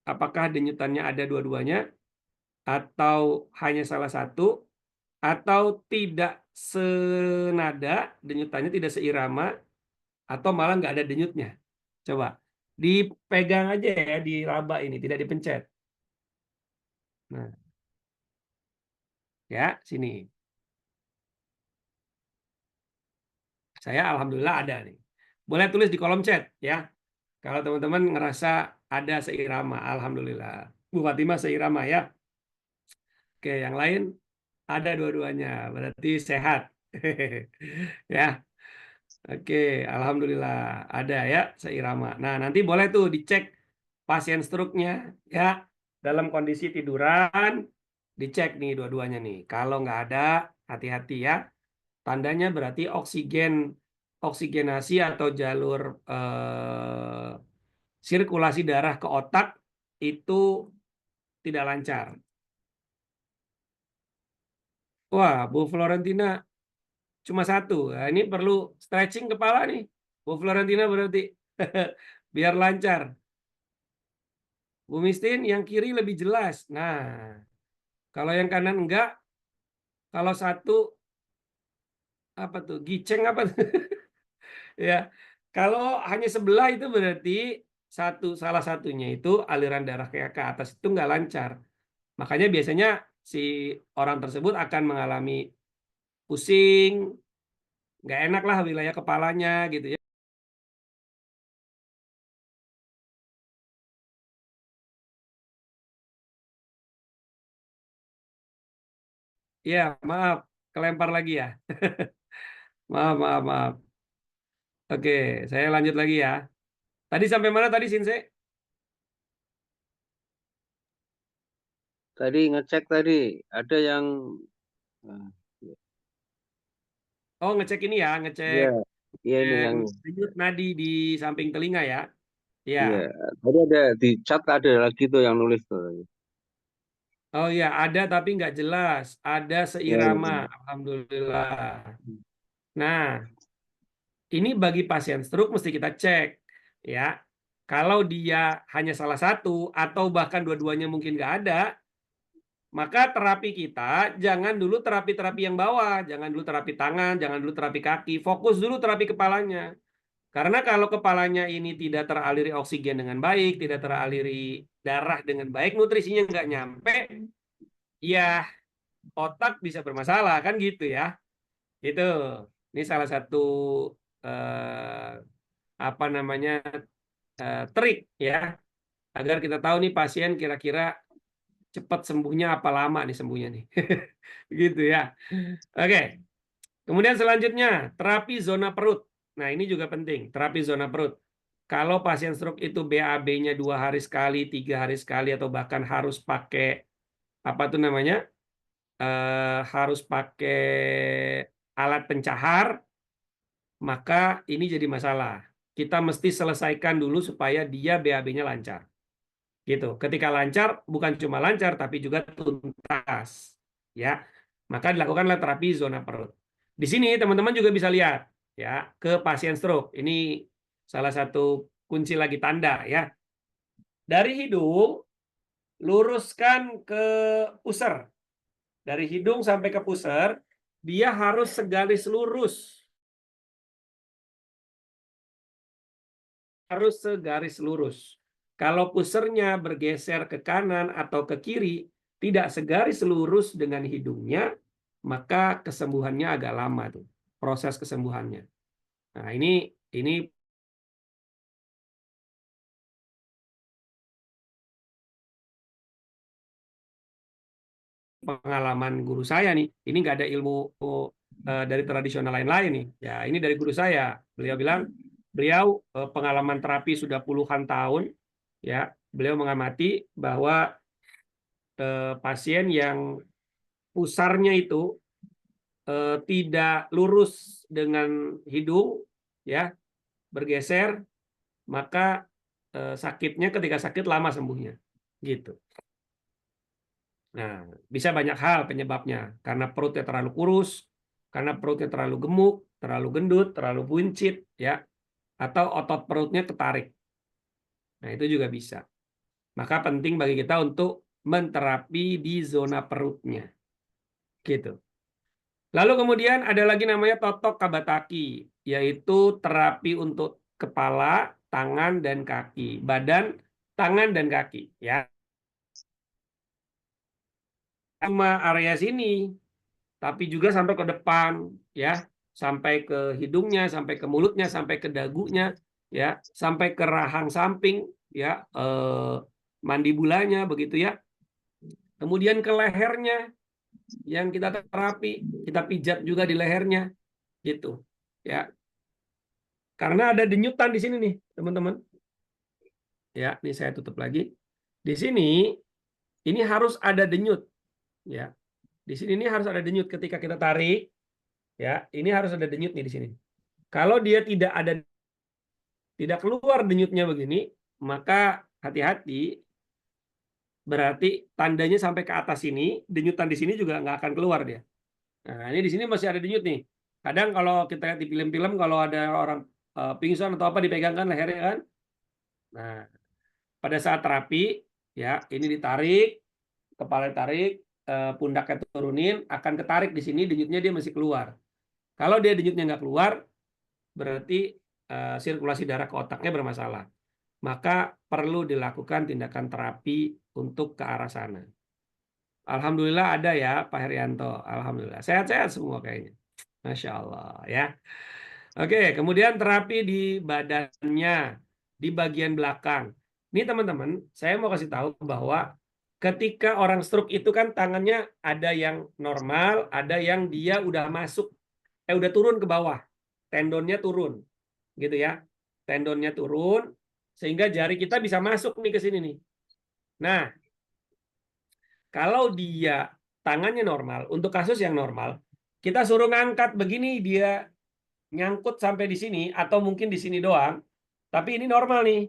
apakah denyutannya ada dua-duanya atau hanya salah satu atau tidak senada, denyutannya tidak seirama atau malah nggak ada denyutnya. Coba dipegang aja ya, diraba ini, tidak dipencet. Nah, ya sini. Saya alhamdulillah ada nih. Boleh tulis di kolom chat ya. Kalau teman-teman ngerasa ada seirama, alhamdulillah. Bu Fatimah seirama ya. Oke, yang lain ada dua-duanya, berarti sehat. Ya. Oke, alhamdulillah ada ya seirama. Nah, nanti boleh tuh dicek pasien stroke-nya ya. Dalam kondisi tiduran, dicek nih dua-duanya nih. Kalau nggak ada, hati-hati ya. Tandanya berarti oksigenasi atau jalur sirkulasi darah ke otak itu tidak lancar. Wah, Bu Florentina cuma satu. Nah, ini perlu stretching kepala nih, Bu Florentina berarti biar lancar. Bu Mistin yang kiri lebih jelas. Nah, kalau yang kanan enggak, kalau satu apa tuh? Giceng apa tuh? Ya, kalau hanya sebelah itu berarti salah satunya itu aliran darah ke atas itu nggak lancar. Makanya biasanya si orang tersebut akan mengalami pusing, nggak enak lah wilayah kepalanya gitu ya. Ya, maaf, kelempar lagi ya. Maaf, maaf, maaf. Oke, saya lanjut lagi ya. Tadi sampai mana tadi, Sinse? Tadi ngecek tadi ada yang Oh, ngecek ini ya, ngecek Iya, iya ini yang denyut nadi di samping telinga ya. Ya. iya. Tadi ada di chat ada lagi tuh yang nulis tuh. Oh iya, ada tapi nggak jelas. Ada Ya, seirama, iya. alhamdulillah. Nah, ini bagi pasien stroke mesti kita cek, ya. Kalau dia hanya salah satu atau bahkan dua-duanya mungkin nggak ada, maka terapi kita jangan dulu terapi-terapi yang bawah, jangan dulu terapi tangan, jangan dulu terapi kaki, fokus dulu terapi kepalanya. Karena kalau kepalanya ini tidak teraliri oksigen dengan baik, tidak teraliri darah dengan baik, nutrisinya nggak nyampe, ya otak bisa bermasalah kan gitu ya. Itu. Ini salah satu eh, apa namanya trik ya agar kita tahu nih pasien kira-kira cepat sembuhnya apa lama nih sembuhnya nih. Gitu ya. Oke. Kemudian selanjutnya terapi zona perut. Nah, ini juga penting, terapi zona perut. Kalau pasien stroke itu BAB-nya 2 hari sekali, 3 hari sekali, atau bahkan harus pakai apa tuh namanya? Harus pakai alat pencahar, maka ini jadi masalah. Kita mesti selesaikan dulu supaya dia BAB-nya lancar. Gitu. Ketika lancar, bukan cuma lancar tapi juga tuntas. Ya. Maka dilakukanlah terapi zona perut. Di sini teman-teman juga bisa lihat ya ke pasien stroke. Ini salah satu kunci lagi tanda ya. Dari hidung luruskan ke pusar. Dari hidung sampai ke pusar, dia harus segaris lurus. Harus segaris lurus. Kalau pusernya bergeser ke kanan atau ke kiri, tidak segaris lurus dengan hidungnya, maka kesembuhannya agak lama tuh, proses kesembuhannya. Nah, ini pengalaman guru saya nih. Ini nggak ada ilmu dari tradisional lain-lain nih. Ya, ini dari guru saya. Beliau bilang, beliau pengalaman terapi sudah puluhan tahun. Ya, beliau mengamati bahwa pasien yang pusarnya itu tidak lurus dengan hidung, ya bergeser, maka sakitnya ketika sakit lama sembuhnya, gitu. Nah, bisa banyak hal penyebabnya, karena perutnya terlalu kurus, karena perutnya terlalu gemuk, terlalu gendut, terlalu buncit, ya, atau otot perutnya ketarik. Nah, itu juga bisa. Maka penting bagi kita untuk menterapi di zona perutnya, gitu. Lalu kemudian ada lagi namanya totok kabataki, yaitu terapi untuk kepala, tangan, dan kaki. Badan, tangan, dan kaki. Ya. Cuma area sini, tapi juga sampai ke depan, ya, sampai ke hidungnya, sampai ke mulutnya, sampai ke dagunya, ya, sampai ke rahang samping, ya, mandibulanya, begitu ya. Kemudian ke lehernya, yang kita terapi, kita pijat juga di lehernya, gitu, ya. Karena ada denyutan di sini nih, teman-teman. Ya, ini saya tutup lagi. Di sini ini harus ada denyut, ya. Di sini ini harus ada denyut ketika kita tarik, ya. Ini harus ada denyut nih di sini. Kalau dia tidak keluar denyutnya begini, maka hati-hati. Berarti tandanya sampai ke atas sini, denyutan di sini juga nggak akan keluar dia. Nah, ini di sini masih ada denyut nih. Kadang kalau kita lihat di film-film, kalau ada orang pingsan atau apa dipegangkan lehernya kan. Nah, pada saat terapi, ya ini ditarik, kepala ditarik, pundaknya turunin, akan ketarik di sini, denyutnya dia masih keluar. Kalau dia denyutnya nggak keluar, berarti sirkulasi darah ke otaknya bermasalah. Maka perlu dilakukan tindakan terapi untuk ke arah sana. Alhamdulillah ada ya Pak Herianto. Alhamdulillah. Sehat-sehat semua kayaknya. Masya Allah ya. Oke, kemudian terapi di badannya, di bagian belakang. Ini teman-teman, saya mau kasih tahu bahwa ketika orang stroke itu kan tangannya ada yang normal, ada yang dia udah masuk, udah turun ke bawah. Tendonnya turun. Gitu ya. Tendonnya turun, sehingga jari kita bisa masuk nih ke sini nih. Nah, kalau dia tangannya normal, untuk kasus yang normal, Kita suruh ngangkat begini, dia nyangkut sampai di sini, atau mungkin di sini doang. Tapi ini normal nih.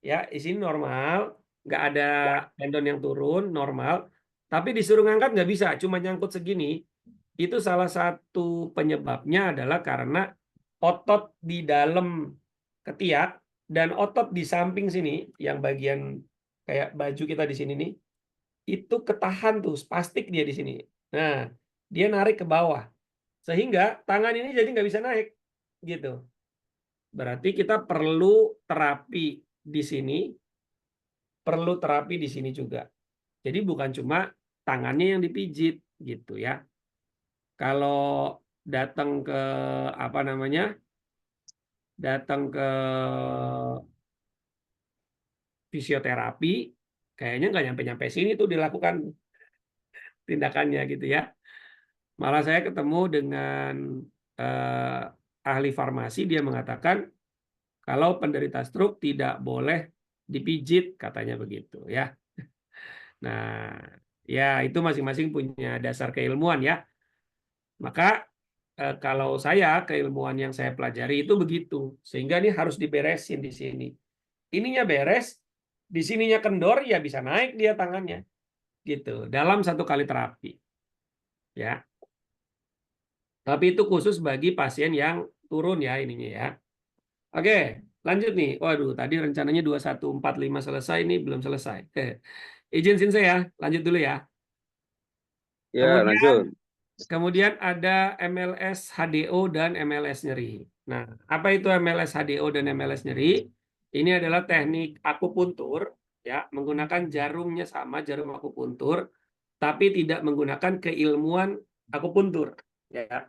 Ya, di sini normal. Nggak ada tendon yang turun, normal. Tapi disuruh ngangkat nggak bisa, cuma nyangkut segini. Itu salah satu penyebabnya adalah karena otot di dalam ketiak dan otot di samping sini, yang bagian kayak baju kita di sini nih, itu ketahan tuh, spastik dia di sini. Nah, dia narik ke bawah. Sehingga tangan ini jadi nggak bisa naik. Gitu. Berarti kita perlu terapi di sini, perlu terapi di sini juga. Jadi bukan cuma tangannya yang dipijit gitu ya. Kalau datang ke apa namanya? Datang ke fisioterapi, kayaknya nggak nyampe-nyampe sini tuh dilakukan tindakannya gitu ya. Malah saya ketemu dengan ahli farmasi, dia mengatakan kalau penderita stroke tidak boleh dipijit, katanya begitu ya. Nah, ya itu masing-masing punya dasar keilmuan ya. Maka kalau saya, keilmuan yang saya pelajari itu begitu. Sehingga ini harus diberesin di sini. Ininya beres, di sininya kendor, ya bisa naik dia tangannya. Gitu, dalam satu kali terapi. Ya. Tapi itu khusus bagi pasien yang turun ya ininya ya. Oke, lanjut nih. Waduh, tadi rencananya 2145 selesai, ini belum selesai. Izin saya, lanjut dulu ya. Ya, lanjut. Kemudian ada MLS HDO dan MLS nyeri. Nah, apa itu MLS HDO dan MLS nyeri? Ini adalah teknik akupuntur, ya, menggunakan jarumnya sama, jarum akupuntur, tapi tidak menggunakan keilmuan akupuntur. Ya.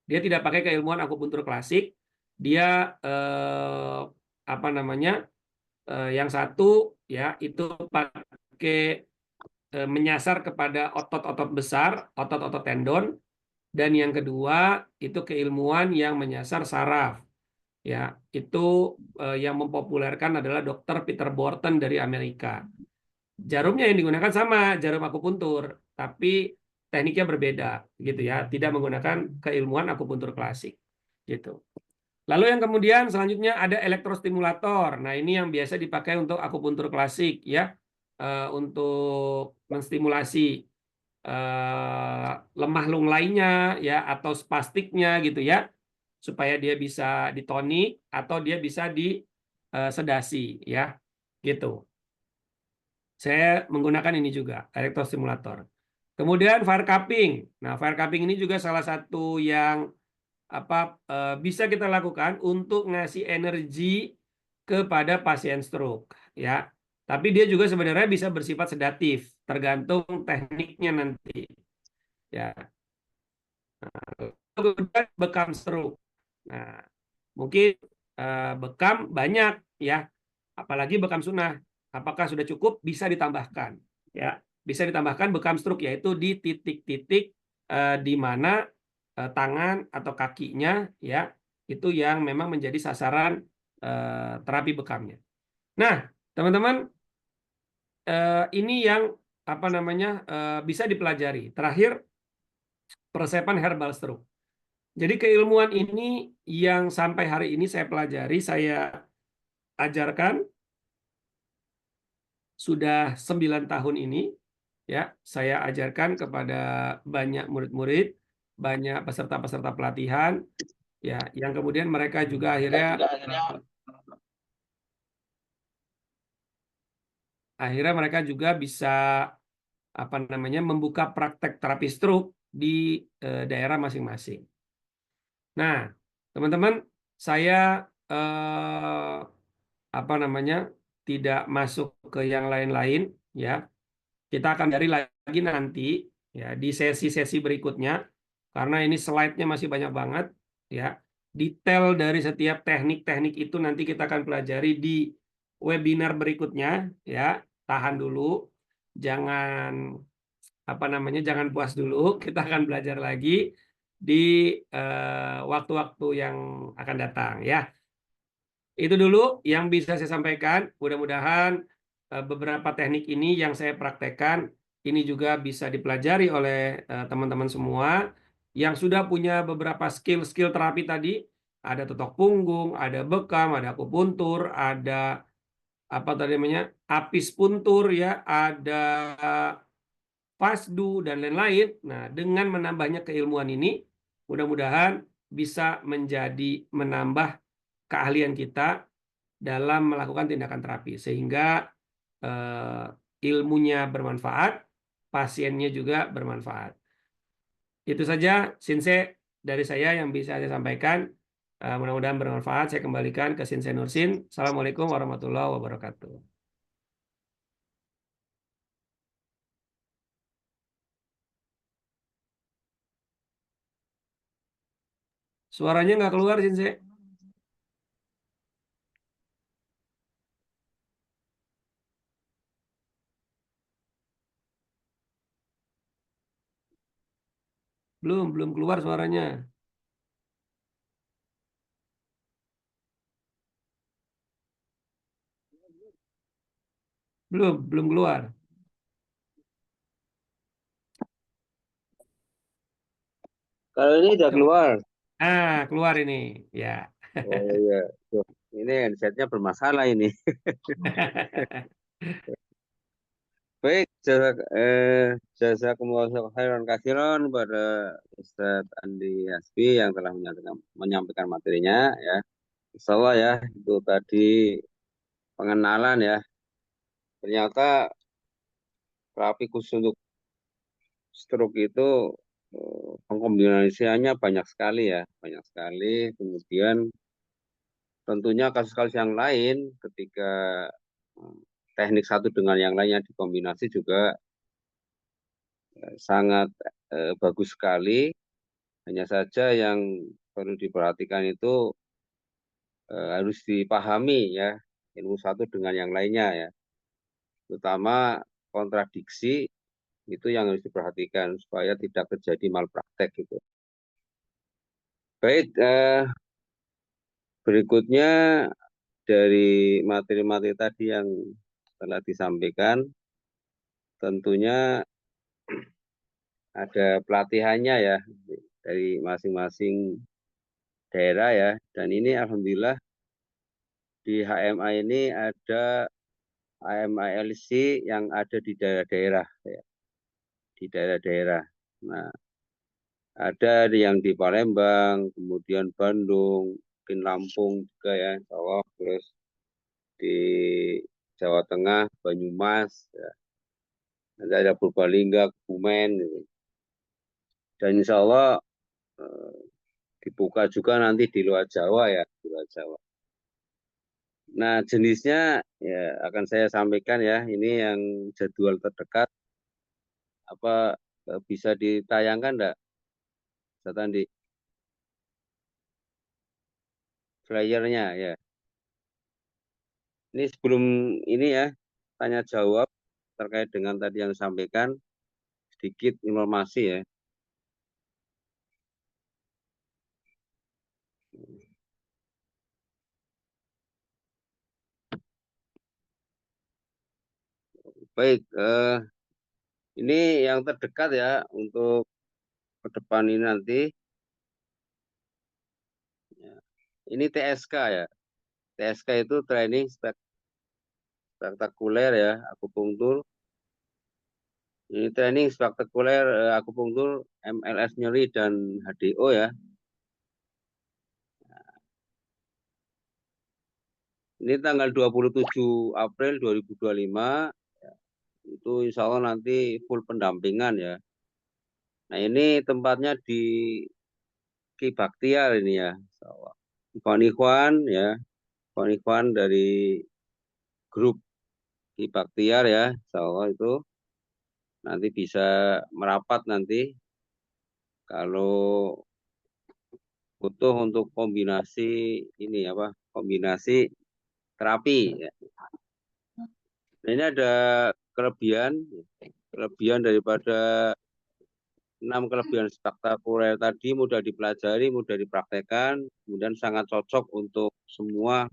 Dia tidak pakai keilmuan akupuntur klasik. Dia apa namanya? Yang satu ya itu pakai menyasar kepada otot-otot besar, otot-otot tendon, dan yang kedua itu keilmuan yang menyasar saraf. Ya, itu yang mempopulerkan adalah Dr. Peter Borton dari Amerika. Jarumnya yang digunakan sama, jarum akupuntur, tapi tekniknya berbeda, gitu ya. Tidak menggunakan keilmuan akupuntur klasik, gitu. Lalu yang kemudian selanjutnya ada elektrostimulator. Nah, ini yang biasa dipakai untuk akupuntur klasik ya. Untuk menstimulasi lemah lung lainnya ya atau spastiknya gitu ya, supaya dia bisa ditonik atau dia bisa disedasi ya gitu. Saya menggunakan ini juga, elektrostimulator. Kemudian fire cupping. Nah, fire cupping ini juga salah satu yang bisa kita lakukan untuk ngasih energi kepada pasien stroke ya. Tapi dia juga sebenarnya bisa bersifat sedatif, tergantung tekniknya nanti. Ya. Nah, kemudian bekam stroke. Nah, mungkin bekam banyak ya, apalagi bekam sunah. Apakah sudah cukup? Bisa ditambahkan. Ya, bisa ditambahkan bekam stroke, yaitu di titik-titik di mana tangan atau kakinya ya itu yang memang menjadi sasaran terapi bekamnya. Nah, teman-teman, ini yang apa namanya bisa dipelajari. Terakhir, peresepan herbal stroke. Jadi keilmuan ini yang sampai hari ini saya pelajari, saya ajarkan sudah 9 tahun ini. Ya, saya ajarkan kepada banyak murid-murid, banyak peserta-peserta pelatihan, ya, yang kemudian mereka juga akhirnya mereka juga bisa apa namanya membuka praktek terapi stroke di daerah masing-masing. Nah, teman-teman, saya apa namanya tidak masuk ke yang lain-lain, ya. Kita akan dari lagi nanti ya di sesi-sesi berikutnya, karena ini slide-nya masih banyak banget ya. Detail dari setiap teknik-teknik itu nanti kita akan pelajari di webinar berikutnya ya. Tahan dulu, jangan apa namanya jangan puas dulu. Kita akan belajar lagi di waktu-waktu yang akan datang ya. Itu dulu yang bisa saya sampaikan. Mudah-mudahan beberapa teknik ini yang saya praktekkan ini juga bisa dipelajari oleh teman-teman semua Yang sudah punya beberapa skill terapi tadi, ada totok punggung, ada bekam, ada akupuntur, ada apa tadi namanya, apis puntur ya, ada fasdu dan lain-lain. Nah, dengan menambahnya keilmuan ini, mudah-mudahan bisa menambah keahlian kita dalam melakukan tindakan terapi sehingga ilmunya bermanfaat, pasiennya juga bermanfaat. Itu saja Sinse dari saya yang bisa saya sampaikan. Mudah-mudahan bermanfaat. Saya kembalikan ke Sinse Nursin. Assalamualaikum warahmatullahi wabarakatuh. Suaranya nggak keluar, Sinse. Belum keluar suaranya. Belum keluar. Kalau ini udah keluar. Keluar ini. Ya. Oh iya. Tuh, ini headsetnya bermasalah ini. Baik, jazakumullahu khairan katsiran pada Ustadz Andi Hasbi yang telah menyampaikan materinya ya. Insyaallah ya, itu tadi pengenalan ya. Ternyata terapi khusus untuk stroke itu pengkombinasiannya banyak sekali ya, banyak sekali. Kemudian tentunya kasus-kasus yang lain ketika teknik satu dengan yang lainnya dikombinasi juga sangat bagus sekali. Hanya saja yang perlu diperhatikan itu harus dipahami ya, ilmu satu dengan yang lainnya ya. Terutama kontradiksi itu yang harus diperhatikan supaya tidak terjadi malpraktek gitu. Baik, berikutnya dari materi-materi tadi yang telah disampaikan, tentunya ada pelatihannya ya dari masing-masing daerah ya. Dan ini alhamdulillah di HMA ini ada HMALC yang ada di daerah-daerah ya, di daerah-daerah. Nah, ada yang di Palembang, kemudian Bandung, mungkin Lampung juga ya, Jawa, terus di Jawa Tengah, Banyumas, ya. Nanti ada Purbalingga, Kebumen, gitu. Dan insya Allah dibuka juga nanti di luar Jawa ya, di luar Jawa. Nah, jenisnya ya akan saya sampaikan ya, ini yang jadwal terdekat, apa bisa ditayangkan enggak, Tandi? Flyernya ya. Ini sebelum ini ya, tanya jawab terkait dengan tadi yang disampaikan, sedikit informasi ya. Baik, ini yang terdekat ya untuk ke depan ini nanti. Ini TSK ya. TSK itu training spektakuler ya, akupunktur. Ini training spektakuler akupunktur, MLS nyeri dan HDO ya. Ini tanggal 27 April 2025. Itu insya Allah nanti full pendampingan ya. Nah ini tempatnya di Ki Baktiar ini ya. Ikhwan-ikhwan ya. Ikhwan-ikhwan dari grup Ki Baktiar ya. Insya Allah itu nanti bisa merapat nanti. Kalau butuh untuk kombinasi ini apa? Kombinasi terapi ya. Nah, ini ada kelebihan daripada 6 kelebihan spektakuler tadi, mudah dipelajari, mudah dipraktekkan, kemudian sangat cocok untuk semua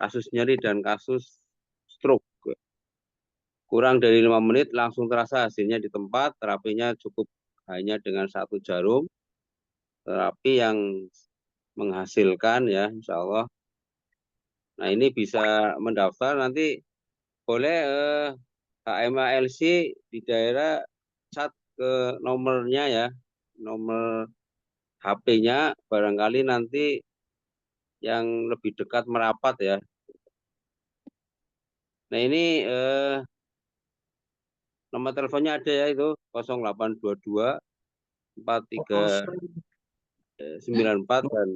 kasus nyeri dan kasus stroke. Kurang dari 5 menit langsung terasa hasilnya di tempat, terapinya cukup hanya dengan 1 jarum. terapi yang menghasilkan ya, insya Allah. Nah ini bisa mendaftar nanti boleh HMALC di daerah chat ke nomornya ya, nomor HP-nya barangkali nanti yang lebih dekat merapat ya. Nah ini nomor teleponnya ada ya itu 0822 4394 dan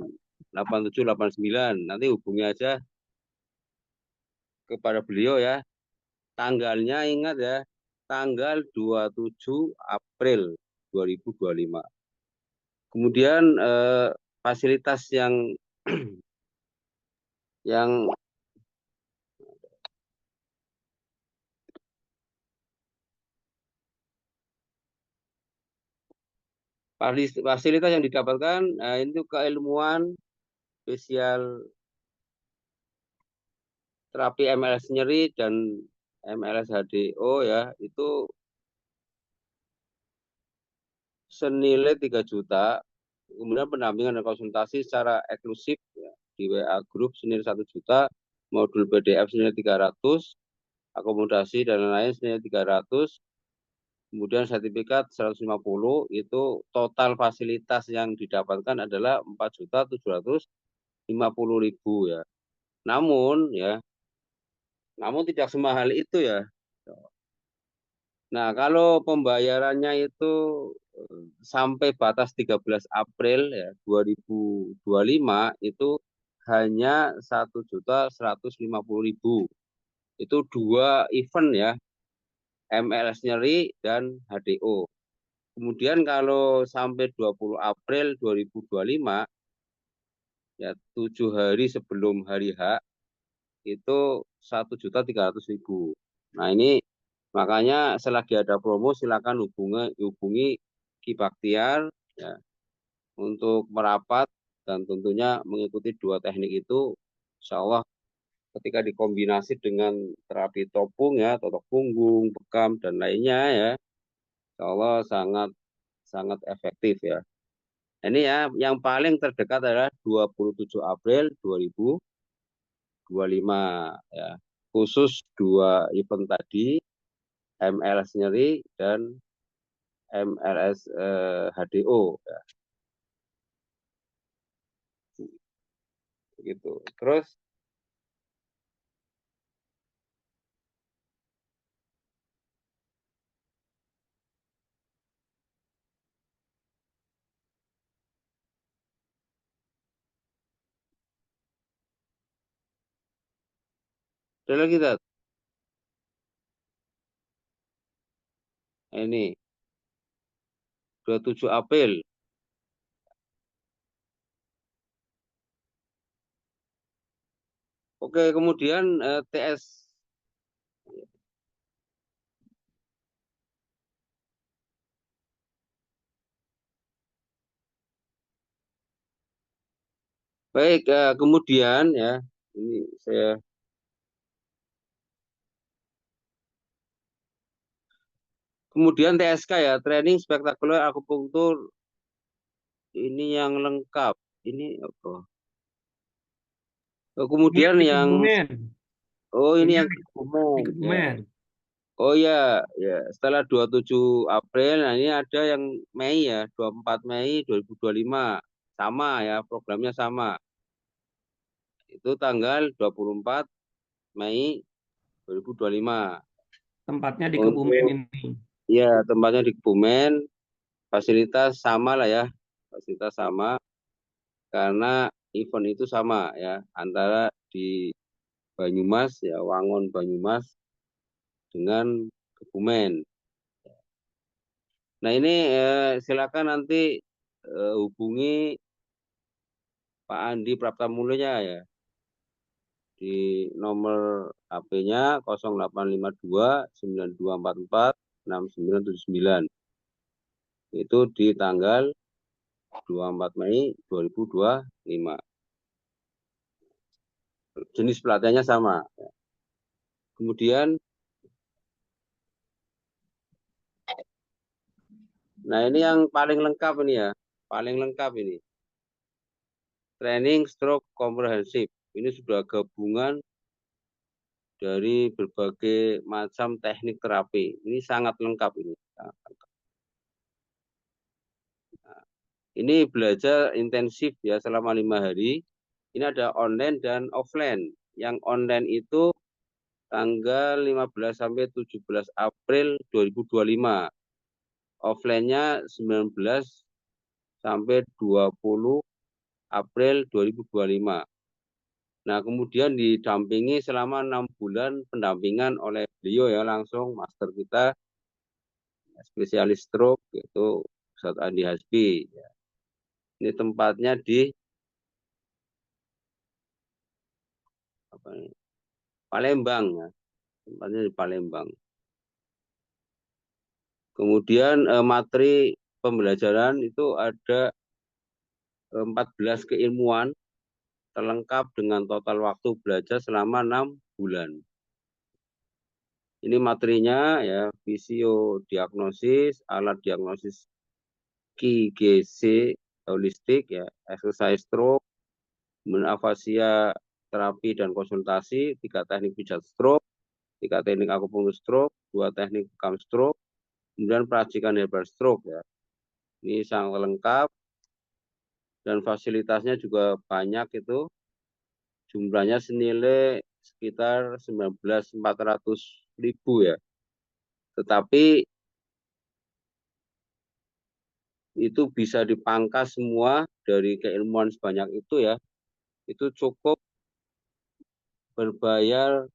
8789. Nanti hubungi aja kepada beliau ya. Tanggalnya ingat ya, tanggal 27 April 2025. Kemudian fasilitas yang yang fasilitas yang didapatkan itu keilmuan spesial terapi MLS nyeri dan MLS HDO ya, itu senilai 3 juta. Kemudian pendampingan dan konsultasi secara eksklusif ya, di WA Group senilai 1 juta, modul PDF senilai 300, akomodasi dan lain-lain senilai 300, kemudian sertifikat 150, itu total fasilitas yang didapatkan adalah 4.750.000 ya. Namun tidak semahal itu ya. Nah, kalau pembayarannya itu sampai batas 13 April ya 2025 itu hanya 1.150.000. Itu 2 event ya, MLS nyeri dan HDO. Kemudian kalau sampai 20 April 2025 ya 7 hari sebelum hari H itu 1.300.000. Nah, ini makanya selagi ada promo silakan hubungi Ki Baktiar ya, untuk merapat dan tentunya mengikuti 2 teknik itu, insya Allah ketika dikombinasi dengan terapi topung ya, totok punggung, bekam dan lainnya ya, insya Allah sangat efektif ya. Ini ya yang paling terdekat adalah 27 April 2025 ya. Khusus 2 event tadi, MLS nyeri dan MLS HDO ya. Gitu. Terus ada lagi Tat? Ini 27 April. Oke, kemudian TS baik, kemudian ya ini saya kemudian TSK ya, training spektakuler akupunktur ini yang lengkap. Ini apa? Kemudian Ini yang Kebumen. ini Ini yang di Kebumen ya. Kebumen. Oh ya, ya setelah 27 April, nah ini ada yang Mei ya, 24 Mei 2025. Sama ya, programnya sama. Itu tanggal 24 Mei 2025. Tempatnya di Kebumen ini. Ya, tempatnya di Kebumen, fasilitas sama lah ya, fasilitas sama, karena event itu sama ya, antara di Banyumas ya, Wangon Banyumas dengan Kebumen. Nah ini silakan nanti hubungi Pak Andi Praptamulya ya, di nomor HP-nya 0852 9244 6979. Itu di tanggal 24 Mei 2025. Jenis pelatihannya sama. Kemudian, nah ini yang paling lengkap ini ya, paling lengkap ini. Training stroke komprehensif. Ini sudah gabungan dari berbagai macam teknik terapi. Ini sangat lengkap ini. Sangat lengkap. Nah, ini belajar intensif ya selama 5 hari. Ini ada online dan offline. Yang online itu tanggal 15 sampai 17 April 2025. Offline-nya 19 sampai 20 April 2025. Nah, kemudian didampingi selama 6 bulan pendampingan oleh beliau ya, langsung master kita, spesialis stroke, yaitu Ustadz Andi Hasbi. Ini tempatnya di Palembang ya, tempatnya di Palembang. Kemudian materi pembelajaran itu ada 14 keilmuan terlengkap dengan total waktu belajar selama 6 bulan. Ini materinya ya, fisiodiagnosis, alat diagnosis QGC holistik ya, exercise stroke, afasia terapi dan konsultasi, 3 teknik pijat stroke, 3 teknik akupunktur stroke, 2 teknik bekam stroke, kemudian peracikan herbal stroke ya. Ini sangat lengkap dan fasilitasnya juga banyak itu. Jumlahnya senilai sekitar 19.400.000 ya. Tetapi itu bisa dipangkas semua dari keilmuan sebanyak itu ya. Itu cukup berbayar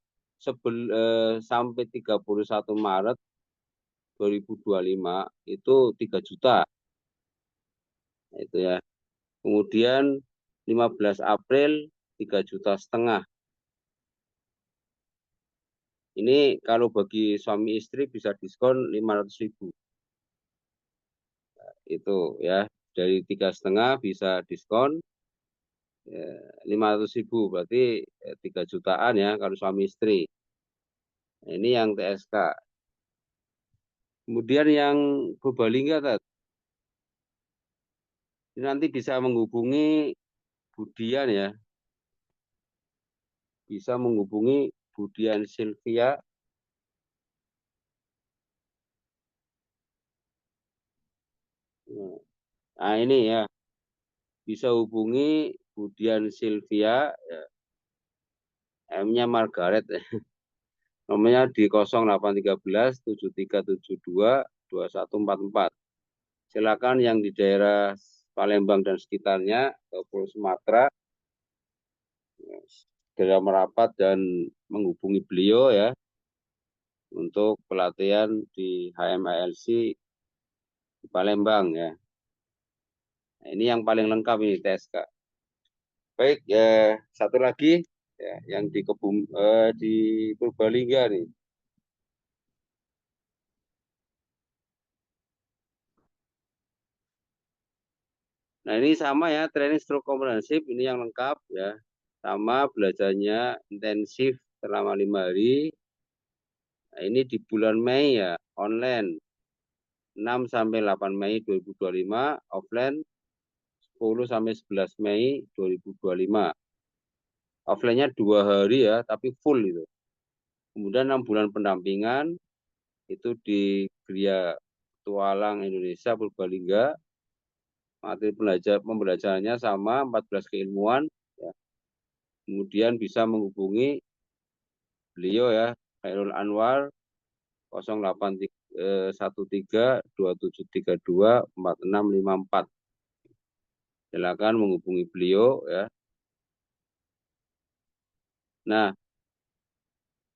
sampai 31 Maret 2025 itu 3 juta. Itu ya. Kemudian 15 April 3,5 juta. Ini kalau bagi suami istri bisa diskon 500.000. Itu ya, dari 3,5 bisa diskon 500.000, berarti 3 jutaan ya kalau suami istri. Nah, ini yang TSK. Kemudian yang Purbalingga ini nanti bisa menghubungi Budian ya, bisa menghubungi Budian Sylvia. Nah ini ya, bisa hubungi Budian Sylvia ya. M-nya Margaret ya. Nomornya di 0813 7372 2144. Silakan yang di daerah Palembang dan sekitarnya, Pulau Sumatera, segera merapat dan menghubungi beliau ya untuk pelatihan di HMALC di Palembang ya. Nah, ini yang paling lengkap ini TSK. Baik, ya satu lagi ya, yang di Purbalingga nih. Nah ini sama ya, training stroke komprehensif ini yang lengkap ya, sama belajarnya intensif selama 5 hari. Nah, ini di bulan Mei ya, online 6 sampai 8 Mei 2025, offline 10 sampai 11 Mei 2025. Offline-nya 2 hari ya, tapi full itu. Kemudian 6 bulan pendampingan itu di Gria Tualang Indonesia Purbalingga. Materi pembelajarannya sama 14 keilmuan ya. Kemudian bisa menghubungi beliau ya, Khairul Anwar 0813 2732 4654. Silakan menghubungi beliau ya. Nah,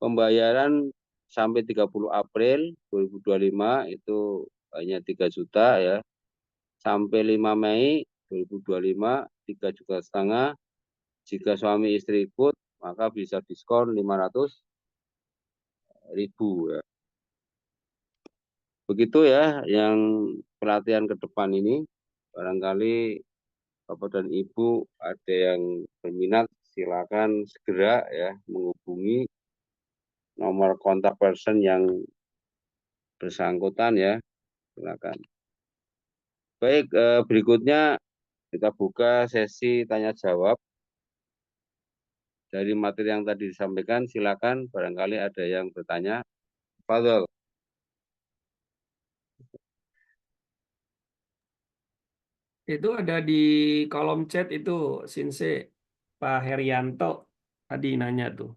pembayaran sampai 30 April 2025 itu hanya 3 juta ya. Sampai 5 Mei 2025 3,5 juta. Jika suami istri ikut maka bisa diskon 500.000 ya. Begitu ya yang pelatihan ke depan ini. Barangkali Bapak dan Ibu ada yang berminat, silakan segera ya menghubungi nomor kontak person yang bersangkutan ya. Silakan. Baik, berikutnya kita buka sesi tanya jawab. Dari materi yang tadi disampaikan, silakan barangkali ada yang bertanya. Fadol. Itu ada di kolom chat itu, Sinse, Pak Herianto tadi nanya tuh.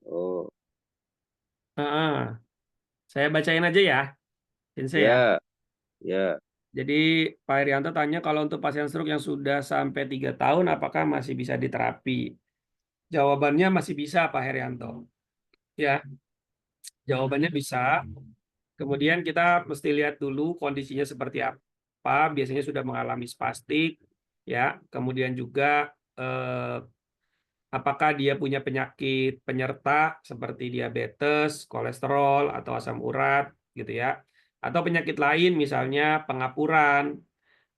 Oh, Ah, saya bacain aja ya, Sinse ya. ya, ya. Jadi Pak Herianto tanya kalau untuk pasien stroke yang sudah sampai 3 tahun, apakah masih bisa diterapi? Jawabannya masih bisa, Pak Herianto. Ya, jawabannya bisa. Kemudian kita mesti lihat dulu kondisinya seperti apa. Biasanya sudah mengalami spastik, ya. Kemudian juga eh, apakah dia punya penyakit penyerta seperti diabetes, kolesterol, atau asam urat, gitu ya. Atau penyakit lain, misalnya pengapuran,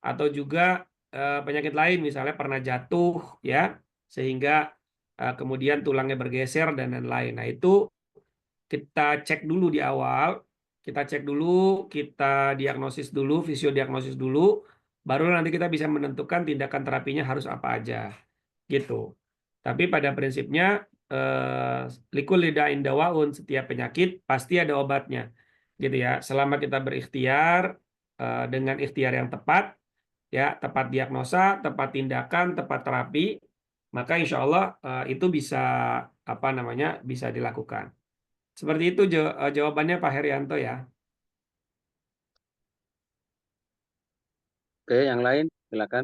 atau juga penyakit lain, misalnya pernah jatuh, ya, sehingga kemudian tulangnya bergeser dan lain-lain. Nah, itu kita cek dulu di awal, kita cek dulu, kita diagnosis dulu, fisiodiagnosis dulu, baru nanti kita bisa menentukan tindakan terapinya harus apa aja, gitu. Tapi pada prinsipnya likul lidah indawaun, setiap penyakit pasti ada obatnya, gitu ya. Selama kita berikhtiar dengan ikhtiar yang tepat, ya, tepat diagnosa, tepat tindakan, tepat terapi, maka insya Allah itu bisa apa namanya bisa dilakukan. Seperti itu jawabannya Pak Herianto ya. Oke, yang lain silakan.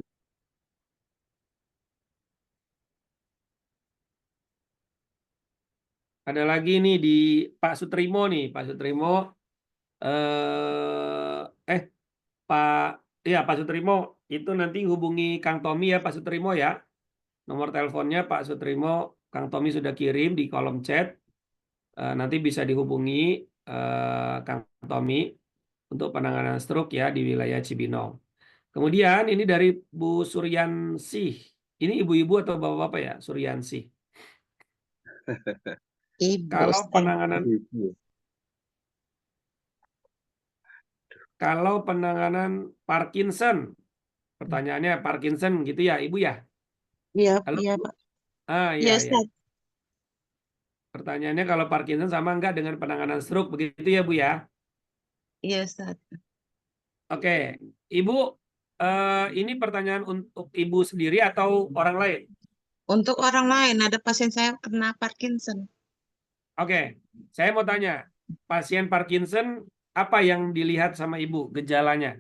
Ada lagi nih di Pak Sutrimo nih, Pak Sutrimo. Eh, Pak, ya Pak Sutrimo itu nanti hubungi Kang Tommy ya Pak Sutrimo ya. Nomor teleponnya Pak Sutrimo, Kang Tommy sudah kirim di kolom chat. Nanti bisa dihubungi Kang Tommy untuk penanganan stroke ya di wilayah Cibinong. Kemudian ini dari Bu Suryansih. Ini ibu-ibu atau bapak-bapak ya, Suryansih. Ibu Kalau Ustaz. penanganan Ibu. kalau penanganan Parkinson, pertanyaannya Parkinson gitu ya, Ibu ya? Iya, Halo, iya, Bu? Pak. Ah, Iya, iya, iya. Ustaz. Pertanyaannya kalau Parkinson sama enggak dengan penanganan stroke begitu ya, Bu ya? Iya, Ustaz. Oke, Ibu, ini pertanyaan untuk Ibu sendiri atau orang lain? Untuk orang lain, ada pasien saya kena Parkinson. Oke, saya mau tanya, pasien Parkinson apa yang dilihat sama Ibu gejalanya?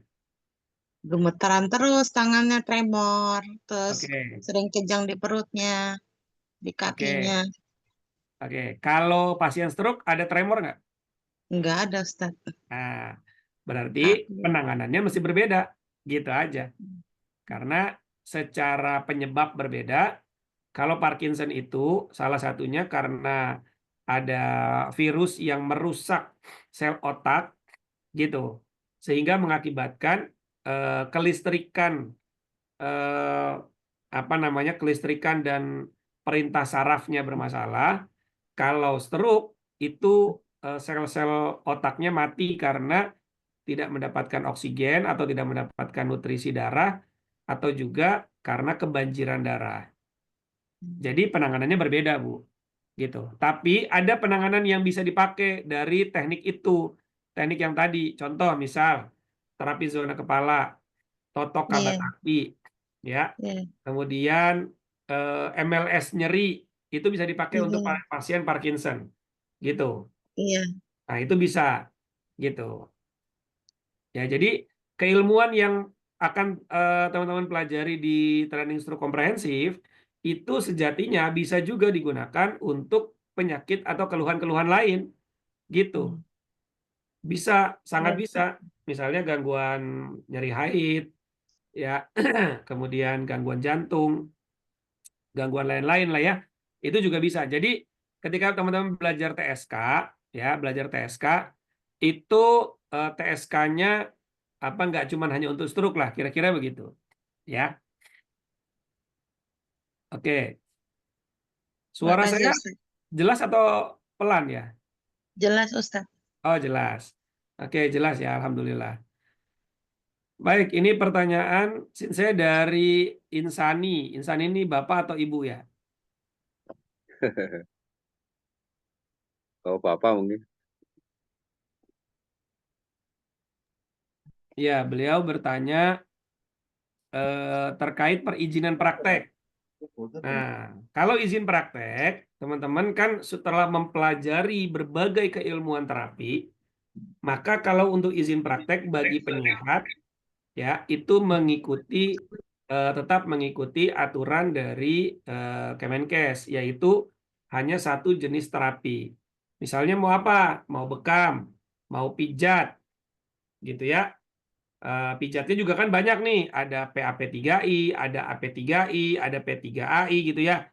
Gemetaran terus, tangannya tremor, terus Oke, sering kejang di perutnya, di oke, kakinya. oke. Kalau pasien stroke ada tremor nggak? Enggak ada, Ustaz. Nah, berarti Kaku. penanganannya mesti berbeda, gitu aja. Karena secara penyebab berbeda. Kalau Parkinson itu salah satunya karena ada virus yang merusak sel otak, gitu, sehingga mengakibatkan kelistrikan eh, apa namanya kelistrikan dan perintah sarafnya bermasalah. Kalau stroke itu sel-sel otaknya mati karena tidak mendapatkan oksigen atau tidak mendapatkan nutrisi darah atau juga karena kebanjiran darah. Jadi penanganannya berbeda, Bu. Gitu. Tapi ada penanganan yang bisa dipakai dari teknik itu. Teknik yang tadi, contoh misal terapi zona kepala, totok kaba Iya, kaki, ya. iya, Kemudian MLS nyeri itu bisa dipakai untuk iya, pasien Parkinson, gitu. iya. Nah, itu bisa, gitu. Ya, jadi keilmuan yang akan teman-teman pelajari di training stroke komprehensif itu sejatinya bisa juga digunakan untuk penyakit atau keluhan-keluhan lain, gitu. Hmm. Bisa, sangat Iya, bisa. Misalnya gangguan nyeri haid, ya, kemudian gangguan jantung, gangguan lain-lain lah ya. Itu juga bisa. Jadi ketika teman-teman belajar TSK, ya, belajar TSK itu TSK-nya apa nggak cuma hanya untuk stroke lah, kira-kira begitu. Ya. Oke. Suara makasih, saya Ustaz. jelas atau pelan ya? Jelas, Ustaz. Oh, jelas. Oke, jelas ya, alhamdulillah. Baik, ini pertanyaan saya dari Insani. Insani ini bapak atau ibu ya? Kalau bapak mungkin. Ya, beliau bertanya terkait perizinan praktek. Nah, kalau izin praktek, teman-teman kan setelah mempelajari berbagai keilmuan terapi, maka kalau untuk izin praktek bagi penyehat, ya itu tetap mengikuti aturan dari Kemenkes, yaitu hanya satu jenis terapi. Misalnya mau apa? Mau bekam, mau pijat, gitu ya. Pijatnya juga kan banyak nih, ada PAP3I, ada AP3I, ada P3AI gitu ya.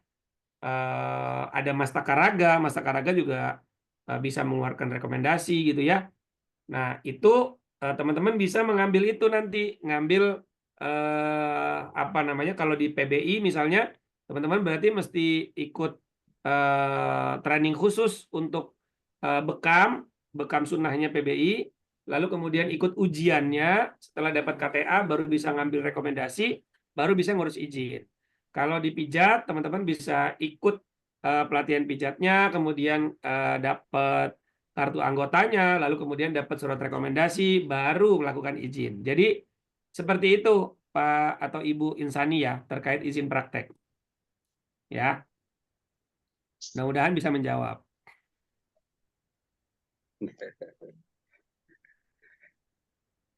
Ada Mastakaraga juga bisa mengeluarkan rekomendasi gitu ya. Nah, itu teman-teman bisa mengambil itu nanti, ngambil apa namanya, kalau di PBI misalnya, teman-teman berarti mesti ikut training khusus untuk bekam sunnahnya PBI, lalu kemudian ikut ujiannya, setelah dapat KTA baru bisa ngambil rekomendasi, baru bisa ngurus izin. Kalau di pijat, teman-teman bisa ikut pelatihan pijatnya, kemudian dapat kartu anggotanya, lalu kemudian dapat surat rekomendasi, baru melakukan izin. Jadi seperti itu Pak atau Ibu Insani ya, terkait izin praktek. Ya, mudah-mudahan bisa menjawab.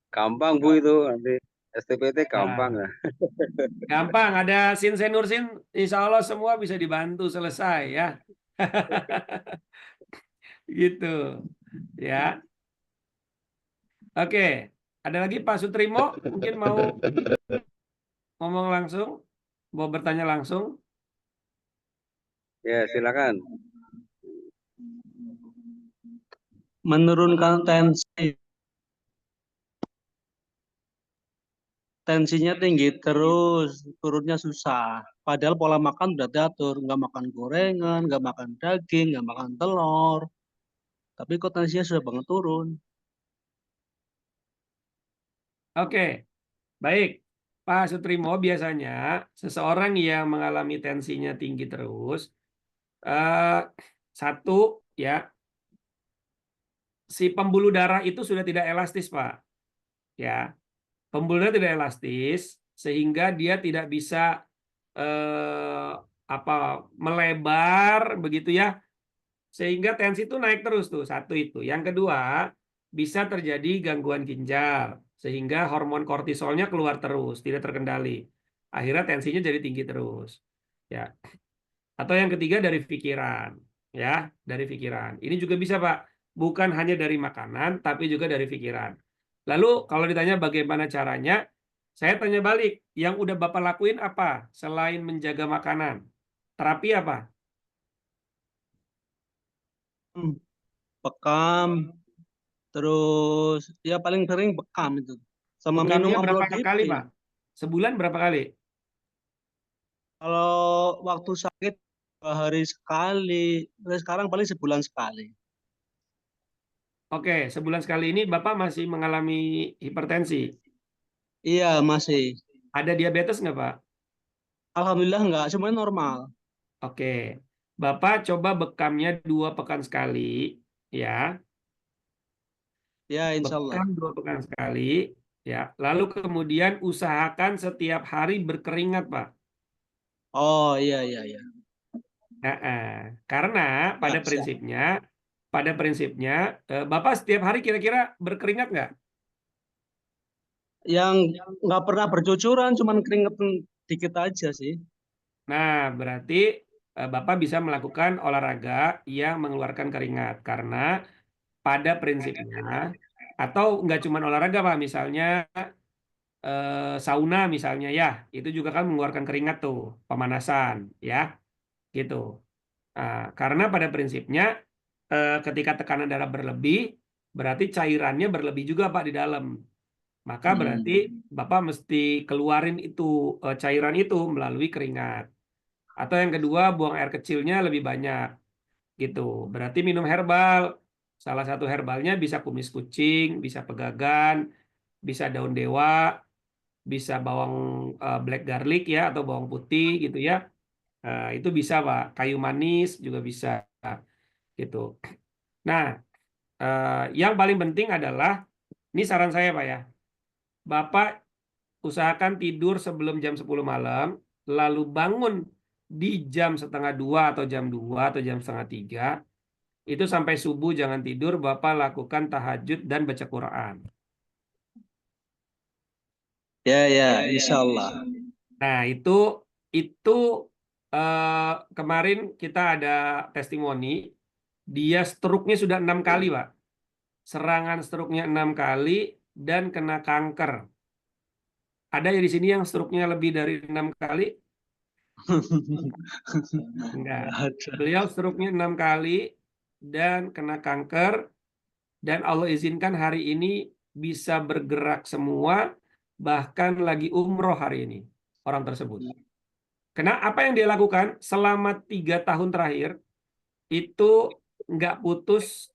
Gampang Bu itu nanti STPT gampang Nah, ya. gampang, ada Sinsen Nursin, insya Allah semua bisa dibantu selesai ya. Gitu ya. Oke, ada lagi Pak Sutrimo, mungkin mau ngomong langsung, mau bertanya langsung. Ya, silakan. Menurunkan tensinya tinggi terus, turunnya susah. Padahal pola makan udah diatur, nggak makan gorengan, nggak makan daging, nggak makan telur. Tapi kok tensinya sudah banget turun. Oke, baik. Pak Sutrimo, biasanya seseorang yang mengalami tensinya tinggi terus, satu ya, si pembuluh darah itu sudah tidak elastis, Pak. Ya, pembuluh darah tidak elastis sehingga dia tidak bisa apa melebar begitu ya, sehingga tensi itu naik terus tuh, satu itu. Yang kedua, bisa terjadi gangguan ginjal sehingga hormon kortisolnya keluar terus, tidak terkendali. Akhirnya tensinya jadi tinggi terus. Ya. Atau yang ketiga dari pikiran, ya, dari pikiran. Ini juga bisa, Pak. Bukan hanya dari makanan, tapi juga dari pikiran. Lalu kalau ditanya bagaimana caranya, saya tanya balik, yang udah Bapak lakuin apa selain menjaga makanan? Terapi apa? Bekam, terus ya paling sering bekam itu. Sama minum Bekamnya berapa kali, amlodipin. Pak? Sebulan berapa kali? Kalau waktu sakit 2 hari sekali, sekarang paling sebulan sekali. Oke, sebulan sekali ini Bapak masih mengalami hipertensi. Iya masih. Ada diabetes nggak, Pak? Alhamdulillah enggak, semuanya normal. Oke, Bapak coba bekamnya 2 pekan sekali, ya. Ya insya Allah. Bekam 2 pekan sekali, ya. Lalu kemudian usahakan setiap hari berkeringat, Pak. Oh iya iya iya. Karena pada Siap, siap. prinsipnya, Bapak setiap hari kira-kira berkeringat nggak? Yang nggak pernah bercucuran, cuman keringet dikit aja sih. Nah, berarti Bapak bisa melakukan olahraga yang mengeluarkan keringat. Karena pada prinsipnya, atau nggak cuma olahraga, Pak, misalnya sauna misalnya ya, itu juga kan mengeluarkan keringat tuh, pemanasan, ya, gitu. Nah, karena pada prinsipnya, ketika tekanan darah berlebih, berarti cairannya berlebih juga, Pak, di dalam. Maka berarti Bapak mesti keluarin itu, cairan itu melalui keringat. Atau yang kedua, buang air kecilnya lebih banyak. Gitu. Berarti minum herbal. Salah satu herbalnya bisa kumis kucing, bisa pegagan, bisa daun dewa, bisa bawang black garlic ya atau bawang putih gitu ya. Itu bisa Pak. Kayu manis juga bisa gitu. Nah, yang paling penting adalah ini saran saya Pak ya. Bapak usahakan tidur sebelum jam 10 malam, lalu bangun di jam setengah 2 atau jam 2 atau jam setengah 3. Itu sampai subuh jangan tidur, Bapak lakukan tahajud dan baca Quran. Ya, insya Allah. Nah, itu kemarin kita ada testimoni, dia stroke-nya sudah 6 kali, Pak. Serangan stroke-nya 6 kali dan kena kanker. Ada ya di sini yang stroke-nya lebih dari 6 kali? Enggak. Ada. Beliau stroke-nya 6 kali dan kena kanker, dan Allah izinkan hari ini bisa bergerak semua, bahkan lagi umroh hari ini orang tersebut. Karena apa yang dia lakukan selama 3 tahun terakhir itu nggak putus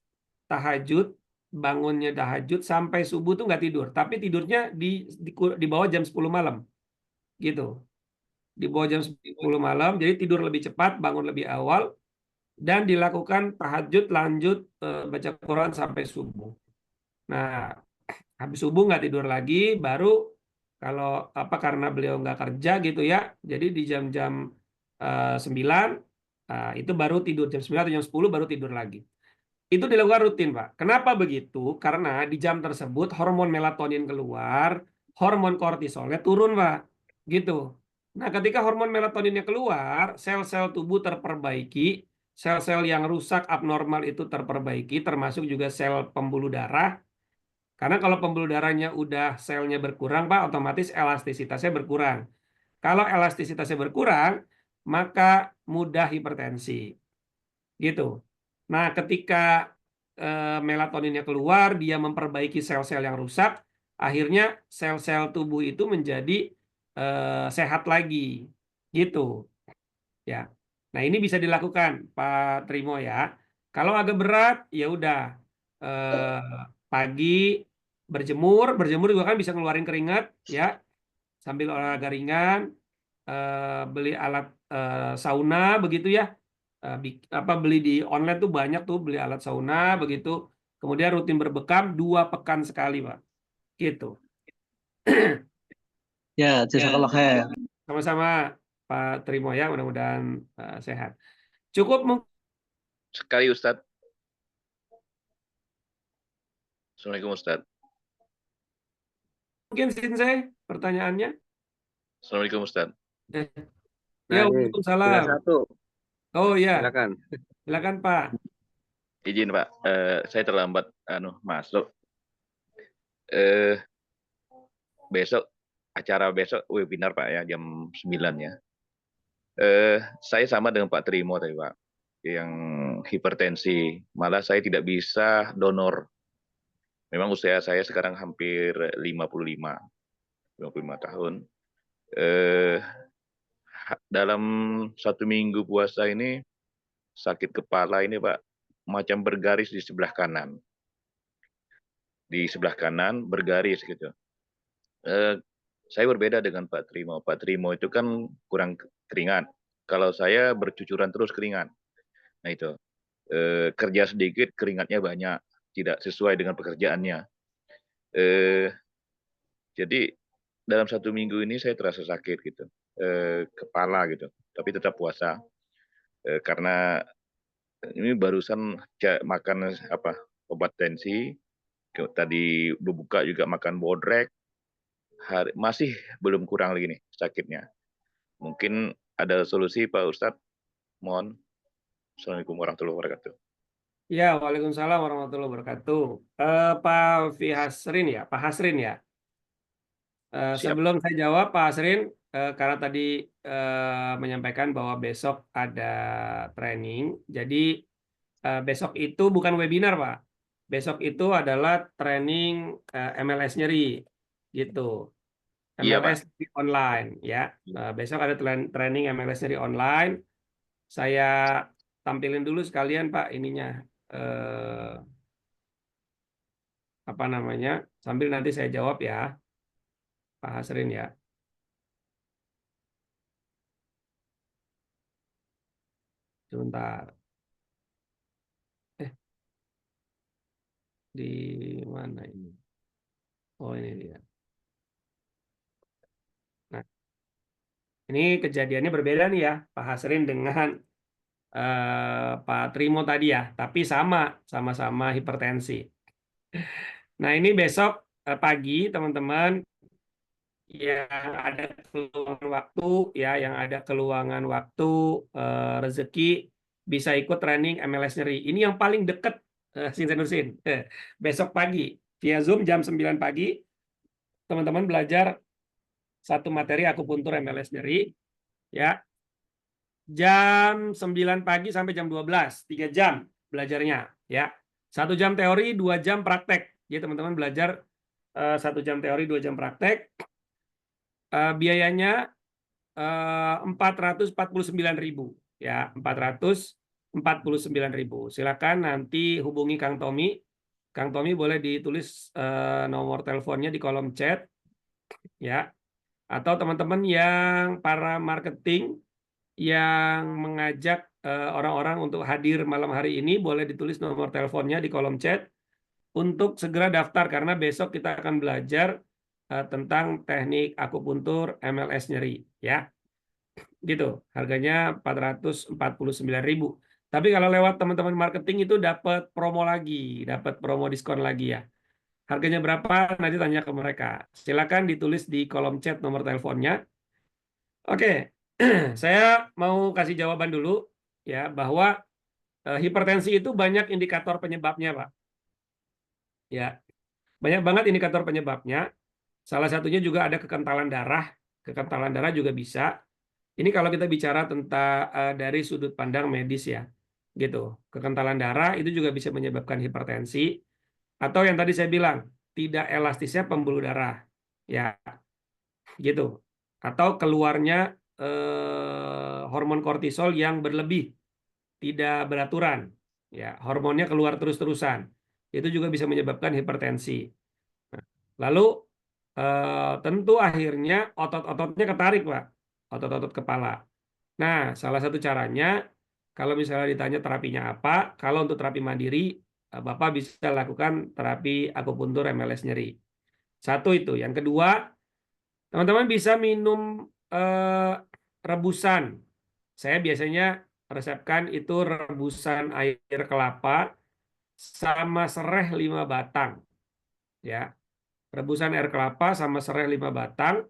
tahajud, bangunnya tahajud sampai subuh tuh nggak tidur, tapi tidurnya di bawah jam 10 malam, gitu. Di bawah jam 10 malam, jadi tidur lebih cepat, bangun lebih awal, dan dilakukan tahajud lanjut baca Quran sampai subuh. Nah, habis subuh nggak tidur lagi, baru kalau apa karena beliau nggak kerja gitu ya, jadi di jam-jam 9 itu baru tidur, jam 9 atau jam 10 baru tidur lagi. Itu dilakukan rutin, Pak. Kenapa begitu? Karena di jam tersebut hormon melatonin keluar, hormon kortisolnya turun, Pak. Gitu. Nah, ketika hormon melatoninnya keluar, sel-sel tubuh terperbaiki, sel-sel yang rusak abnormal itu terperbaiki, termasuk juga sel pembuluh darah. Karena kalau pembuluh darahnya udah selnya berkurang, Pak, otomatis elastisitasnya berkurang. Kalau elastisitasnya berkurang, maka mudah hipertensi. Gitu. Nah, ketika melatoninnya keluar, dia memperbaiki sel-sel yang rusak, akhirnya sel-sel tubuh itu menjadi sehat lagi. Gitu. Ya. Nah, ini bisa dilakukan, Pak Trimo ya. Kalau agak berat, ya udah pagi berjemur juga kan bisa ngeluarin keringat ya, sambil olahraga ringan, beli alat sauna begitu ya. Beli di online tuh banyak tuh, beli alat sauna begitu. Kemudian rutin berbekam 2 pekan sekali, Pak. Gitu. Ya, jazakallah khair. Sama-sama Pak Trimo ya, mudah-mudahan sehat. Cukup Sekali Ustadz. Assalamualaikum Ustadz. mungkin Sinsei pertanyaannya. Assalamualaikum Ustadz. Ya, Nah, Waalaikumsalam. tinggal satu. Oh ya, Silakan. silakan Pak. Izin Pak, saya terlambat masuk. Besok acara webinar Pak ya jam 9 ya. Saya sama dengan Pak Trimo tadi Pak, yang hipertensi. Malah saya tidak bisa donor. Memang usia saya sekarang hampir 55 tahun. Dalam 1 minggu puasa ini sakit kepala ini Pak, macam bergaris di sebelah kanan. Di sebelah kanan bergaris gitu. Saya berbeda dengan Pak Trimo. Pak Trimo itu kan kurang keringat. Kalau saya bercucuran terus keringat. Nah itu, kerja sedikit keringatnya banyak, tidak sesuai dengan pekerjaannya. Jadi dalam 1 minggu ini saya terasa sakit gitu, kepala gitu, tapi tetap puasa. Karena ini barusan makan obat tensi, tadi berbuka juga makan bodrek, masih belum kurang lagi nih sakitnya. Mungkin ada solusi Pak Ustadz, mohon. Assalamualaikum warahmatullahi wabarakatuh. Ya, Waalaikumsalam warahmatullahi wabarakatuh. Pak Hasrin ya, Pak Hasrin ya. Sebelum saya jawab Pak Hasrin, karena tadi menyampaikan bahwa besok ada training, jadi besok itu bukan webinar Pak. Besok itu adalah training MLS nyeri, gitu. Iya, Pak. MLS nyeri online ya. Besok ada training MLS nyeri online. Saya tampilin dulu sekalian Pak ininya. apa namanya, sambil nanti saya jawab ya, Pak Hasrin ya. Sebentar. Di mana ini? Oh, ini dia. Nah, ini kejadiannya berbeda nih ya, Pak Hasrin dengan Pak Trimo tadi ya, tapi sama-sama hipertensi. Nah, ini besok pagi teman-teman yang ada keluangan waktu ya, yang ada keluangan waktu rezeki bisa ikut training MLS nyeri. Ini yang paling deket Sinsenusin. Besok pagi via Zoom jam 9 pagi teman-teman belajar satu materi akupuntur MLS nyeri ya. Jam 9 pagi sampai jam 12, 3 jam belajarnya ya. 1 jam teori, 2 jam praktek. Jadi teman-teman belajar 1 jam teori, 2 jam praktek. Biayanya 449.000 ya, 449.000. Silakan nanti hubungi Kang Tommy. Kang Tommy boleh ditulis nomor teleponnya di kolom chat ya. Atau teman-teman yang para marketing yang mengajak orang-orang untuk hadir malam hari ini boleh ditulis nomor teleponnya di kolom chat untuk segera daftar karena besok kita akan belajar tentang teknik akupuntur MLS nyeri ya. Gitu. Harganya 449.000. Tapi kalau lewat teman-teman marketing itu dapat promo lagi, dapat promo diskon lagi ya. Harganya berapa? Nanti tanya ke mereka. Silakan ditulis di kolom chat nomor teleponnya. Oke. Saya mau kasih jawaban dulu ya bahwa hipertensi itu banyak indikator penyebabnya, Pak. Ya. Banyak banget indikator penyebabnya. Salah satunya juga ada kekentalan darah. Kekentalan darah juga bisa. Ini kalau kita bicara tentang dari sudut pandang medis ya. Gitu. Kekentalan darah itu juga bisa menyebabkan hipertensi atau yang tadi saya bilang, tidak elastisnya pembuluh darah. Ya. Gitu. Atau keluarnya hormon kortisol yang berlebih, tidak beraturan. Ya, hormonnya keluar terus-terusan. Itu juga bisa menyebabkan hipertensi. Lalu tentu akhirnya otot-ototnya ketarik, Pak. Otot-otot kepala. Nah, salah satu caranya, kalau misalnya ditanya terapinya apa, kalau untuk terapi mandiri, Bapak bisa lakukan terapi akupuntur MLS nyeri. Satu itu. Yang kedua, teman-teman bisa minum rebusan. Saya biasanya resepkan itu rebusan air kelapa sama sereh 5 batang. Ya. Rebusan air kelapa sama sereh 5 batang.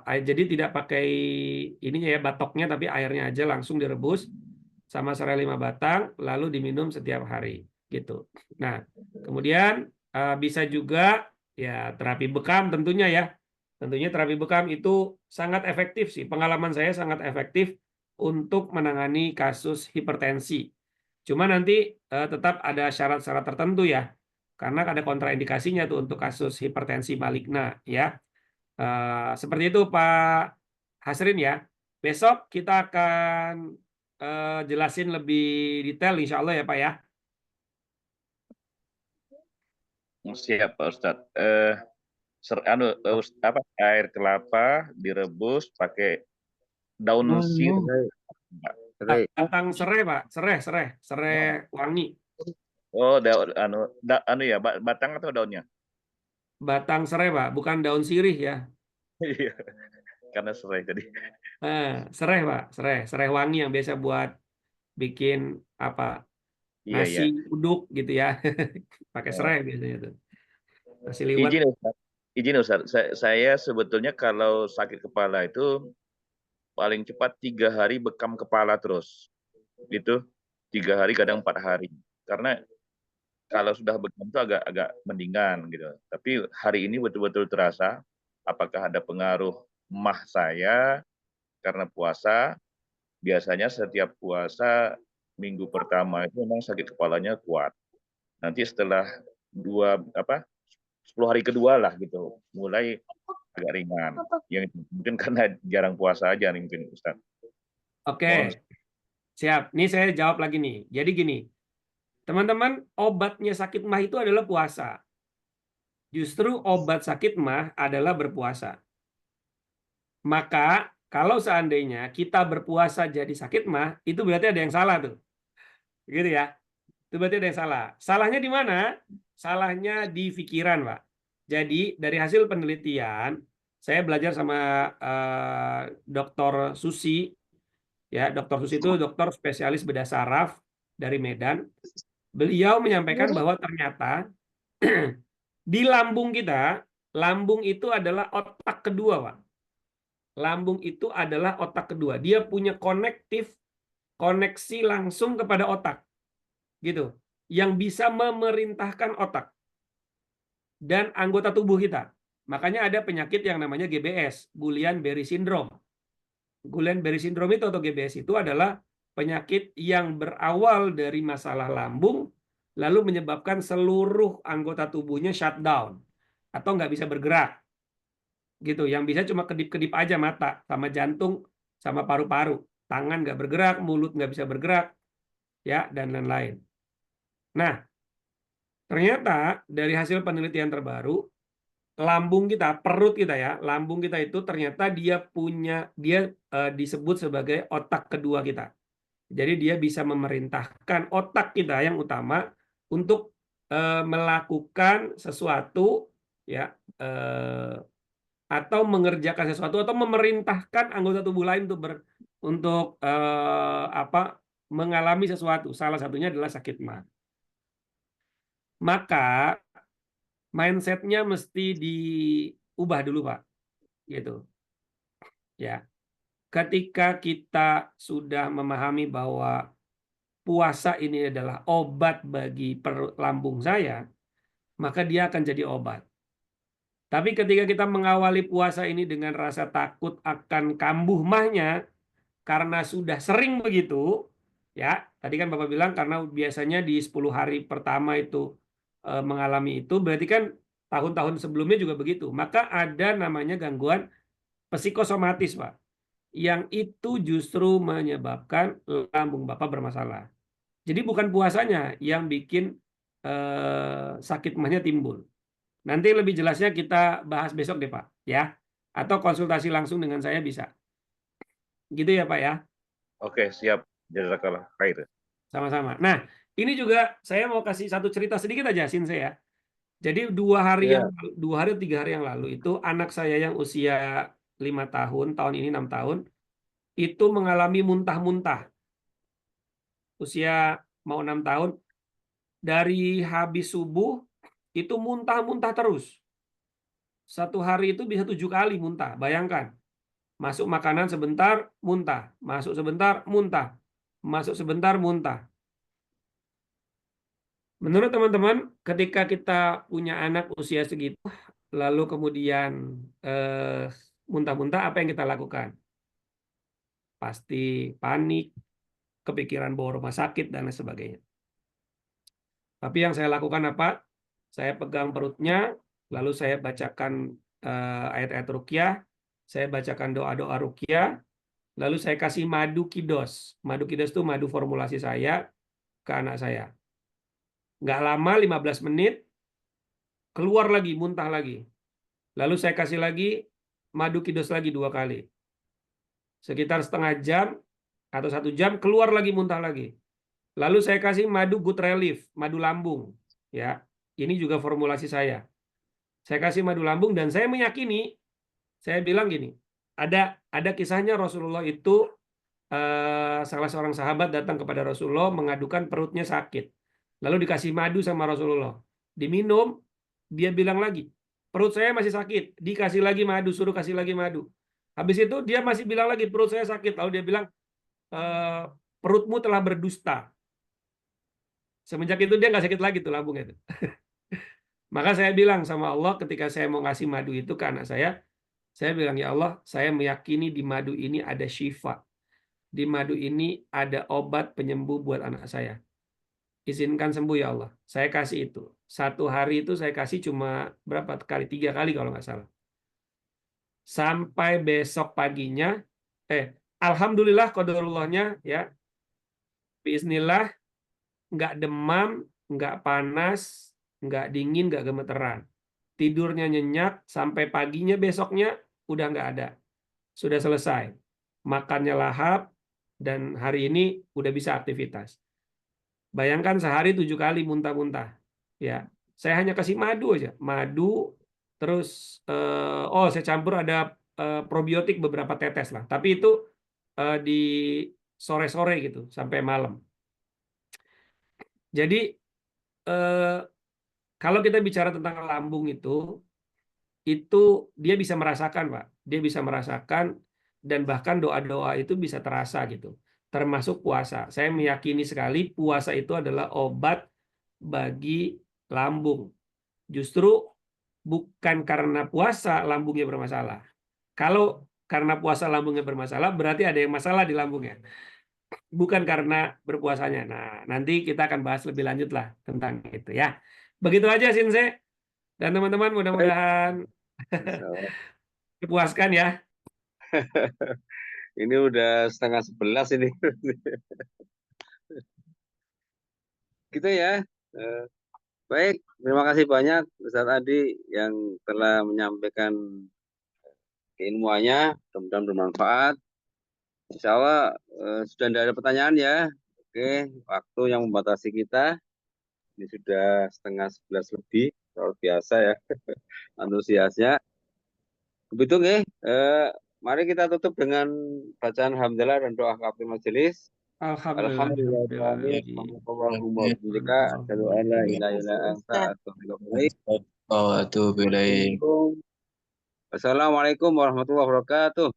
Jadi tidak pakai ininya ya batoknya, tapi airnya aja langsung direbus sama sereh 5 batang, lalu diminum setiap hari gitu. Nah, kemudian bisa juga ya terapi bekam tentunya ya. Tentunya terapi bekam itu sangat efektif sih. Pengalaman saya sangat efektif untuk menangani kasus hipertensi. Cuma nanti tetap ada syarat-syarat tertentu ya. Karena ada kontraindikasinya tuh untuk kasus hipertensi maligna ya. Seperti itu Pak Hasrin ya. Besok kita akan jelasin lebih detail insya Allah ya Pak ya. Siap Pak Ustadz. Air kelapa direbus pakai daun sirih. Batang serai Pak, serai wangi. Oh, ya, batang atau daunnya? Batang serai Pak, bukan daun sirih ya. Iya, karena serai tadi. Serai Pak, serai wangi yang biasa buat bikin apa? Nasi uduk gitu ya. Pakai serai biasanya tuh. Nasi liwet. Izin Ustaz, saya sebetulnya kalau sakit kepala itu paling cepat 3 hari bekam kepala terus. Gitu. 3 hari kadang 4 hari. Karena kalau sudah bekam itu agak mendingan gitu. Tapi hari ini betul-betul terasa apakah ada pengaruh mah saya karena puasa. Biasanya setiap puasa minggu pertama itu memang sakit kepalanya kuat. Nanti setelah 10 hari kedua lah gitu, mulai agak ringan. Yang mungkin karena jarang puasa aja nih mungkin Ustaz. Oke, siap. Ini saya jawab lagi nih. Jadi gini, teman-teman, obatnya sakit mah itu adalah puasa. Justru obat sakit mah adalah berpuasa. Maka kalau seandainya kita berpuasa jadi sakit mah, itu berarti ada yang salah tuh. Gitu ya. Itu berarti ada yang salah. Salahnya di mana? Salahnya di pikiran, Pak. Jadi dari hasil penelitian, saya belajar sama Dr. Susi. Ya, Dr. Susi itu dokter spesialis bedah saraf dari Medan. Beliau menyampaikan bahwa ternyata di lambung kita, lambung itu adalah otak kedua, Pak. Lambung itu adalah otak kedua. Dia punya koneksi langsung kepada otak. Gitu. Yang bisa memerintahkan otak dan anggota tubuh kita. Makanya ada penyakit yang namanya GBS, Guillain-Barré syndrome. Guillain-Barré syndrome itu atau GBS itu adalah penyakit yang berawal dari masalah lambung, lalu menyebabkan seluruh anggota tubuhnya shutdown atau nggak bisa bergerak, gitu. Yang bisa cuma kedip-kedip aja mata, sama jantung, sama paru-paru, tangan nggak bergerak, mulut nggak bisa bergerak, ya, dan lain-lain. Nah, ternyata dari hasil penelitian terbaru, lambung kita, perut kita ya, lambung kita itu ternyata dia disebut sebagai otak kedua kita. Jadi dia bisa memerintahkan otak kita yang utama untuk melakukan sesuatu ya, atau mengerjakan sesuatu atau memerintahkan anggota tubuh lain untuk mengalami sesuatu. Salah satunya adalah sakit mah. Maka mindset-nya mesti diubah dulu, Pak. Gitu. Ya. Ketika kita sudah memahami bahwa puasa ini adalah obat bagi lambung saya, maka dia akan jadi obat. Tapi ketika kita mengawali puasa ini dengan rasa takut akan kambuh mahnya, karena sudah sering begitu, ya, tadi kan Bapak bilang karena biasanya di 10 hari pertama itu mengalami itu, berarti kan tahun-tahun sebelumnya juga begitu. Maka ada namanya gangguan psikosomatis, Pak, yang itu justru menyebabkan lambung Bapak bermasalah. Jadi bukan puasanya yang bikin sakit mahnya timbul. Nanti lebih jelasnya kita bahas besok deh, Pak, ya. Atau konsultasi langsung dengan saya bisa. Gitu ya, Pak ya. Oke, siap. Jazakallah khair. Sama-sama. Nah, ini juga saya mau kasih satu cerita sedikit aja, Sinse ya. Jadi 2 hari atau 3 hari yang lalu itu anak saya yang usia 5 tahun, tahun ini 6 tahun, itu mengalami muntah-muntah. Usia mau 6 tahun, dari habis subuh itu muntah-muntah terus. 1 hari itu bisa 7 kali muntah, bayangkan. Masuk makanan sebentar, muntah. Masuk sebentar, muntah. Masuk sebentar, muntah. Menurut teman-teman, ketika kita punya anak usia segitu, lalu kemudian muntah-muntah, apa yang kita lakukan? Pasti panik, kepikiran bawa rumah sakit, dan lain sebagainya. Tapi yang saya lakukan apa? Saya pegang perutnya, lalu saya bacakan ayat-ayat ruqyah, saya bacakan doa-doa ruqyah, lalu saya kasih madu kidos. Madu kidos itu madu formulasi saya ke anak saya. Nggak lama, 15 menit, keluar lagi, muntah lagi. Lalu saya kasih lagi madu kidos lagi 2 kali. Sekitar setengah jam atau 1 jam, keluar lagi, muntah lagi. Lalu saya kasih madu good relief, madu lambung. Ya, ini juga formulasi saya. Saya kasih madu lambung dan saya meyakini, saya bilang gini, ada kisahnya Rasulullah itu, salah seorang sahabat datang kepada Rasulullah mengadukan perutnya sakit. Lalu dikasih madu sama Rasulullah. Diminum, dia bilang lagi, perut saya masih sakit. Dikasih lagi madu, suruh kasih lagi madu. Habis itu dia masih bilang lagi, perut saya sakit. Lalu dia bilang, perutmu telah berdusta. Semenjak itu dia nggak sakit lagi tuh lambungnya. Maka saya bilang sama Allah ketika saya mau ngasih madu itu ke anak saya bilang, ya Allah, saya meyakini di madu ini ada syifa. Di madu ini ada obat penyembuh buat anak saya. Izinkan sembuh ya Allah. Saya kasih itu. 1 hari itu saya kasih cuma berapa kali? 3 kali kalau nggak salah. Sampai besok paginya, alhamdulillah qadarullahnya ya. Bismillah, nggak demam, nggak panas, nggak dingin, nggak gemeteran. tidurnya nyenyak, sampai paginya besoknya udah nggak ada. Sudah selesai. Makannya lahap, dan hari ini udah bisa aktivitas. Bayangkan sehari 7 kali muntah-muntah. Ya, saya hanya kasih madu aja. Madu, terus saya campur ada probiotik beberapa tetes lah. Tapi itu di sore-sore gitu, sampai malam. Jadi kalau kita bicara tentang lambung itu dia bisa merasakan, Pak. Dia bisa merasakan, dan bahkan doa-doa itu bisa terasa gitu. Termasuk puasa. Saya meyakini sekali puasa itu adalah obat bagi lambung. Justru bukan karena puasa lambungnya bermasalah. Kalau karena puasa lambungnya bermasalah, berarti ada yang masalah di lambungnya. Bukan karena berpuasanya. Nah, nanti kita akan bahas lebih lanjut lah tentang itu ya. Begitu aja, Sinse. Dan teman-teman, mudah-mudahan dipuaskan ya. Ini udah 10:30 ini. Gitu ya. Baik, terima kasih banyak Ustaz Adi yang telah menyampaikan keilmuannya, mudah-mudahan bermanfaat. Insya Allah sudah tidak ada pertanyaan ya. Oke, waktu yang membatasi kita ini sudah 10:30 lebih, luar biasa ya, antusiasnya. Begitu nggih. Mari kita tutup dengan bacaan hamdalah dan doa kafir majelis. Alhamdulillah. Assalamualaikum warahmatullahi wabarakatuh.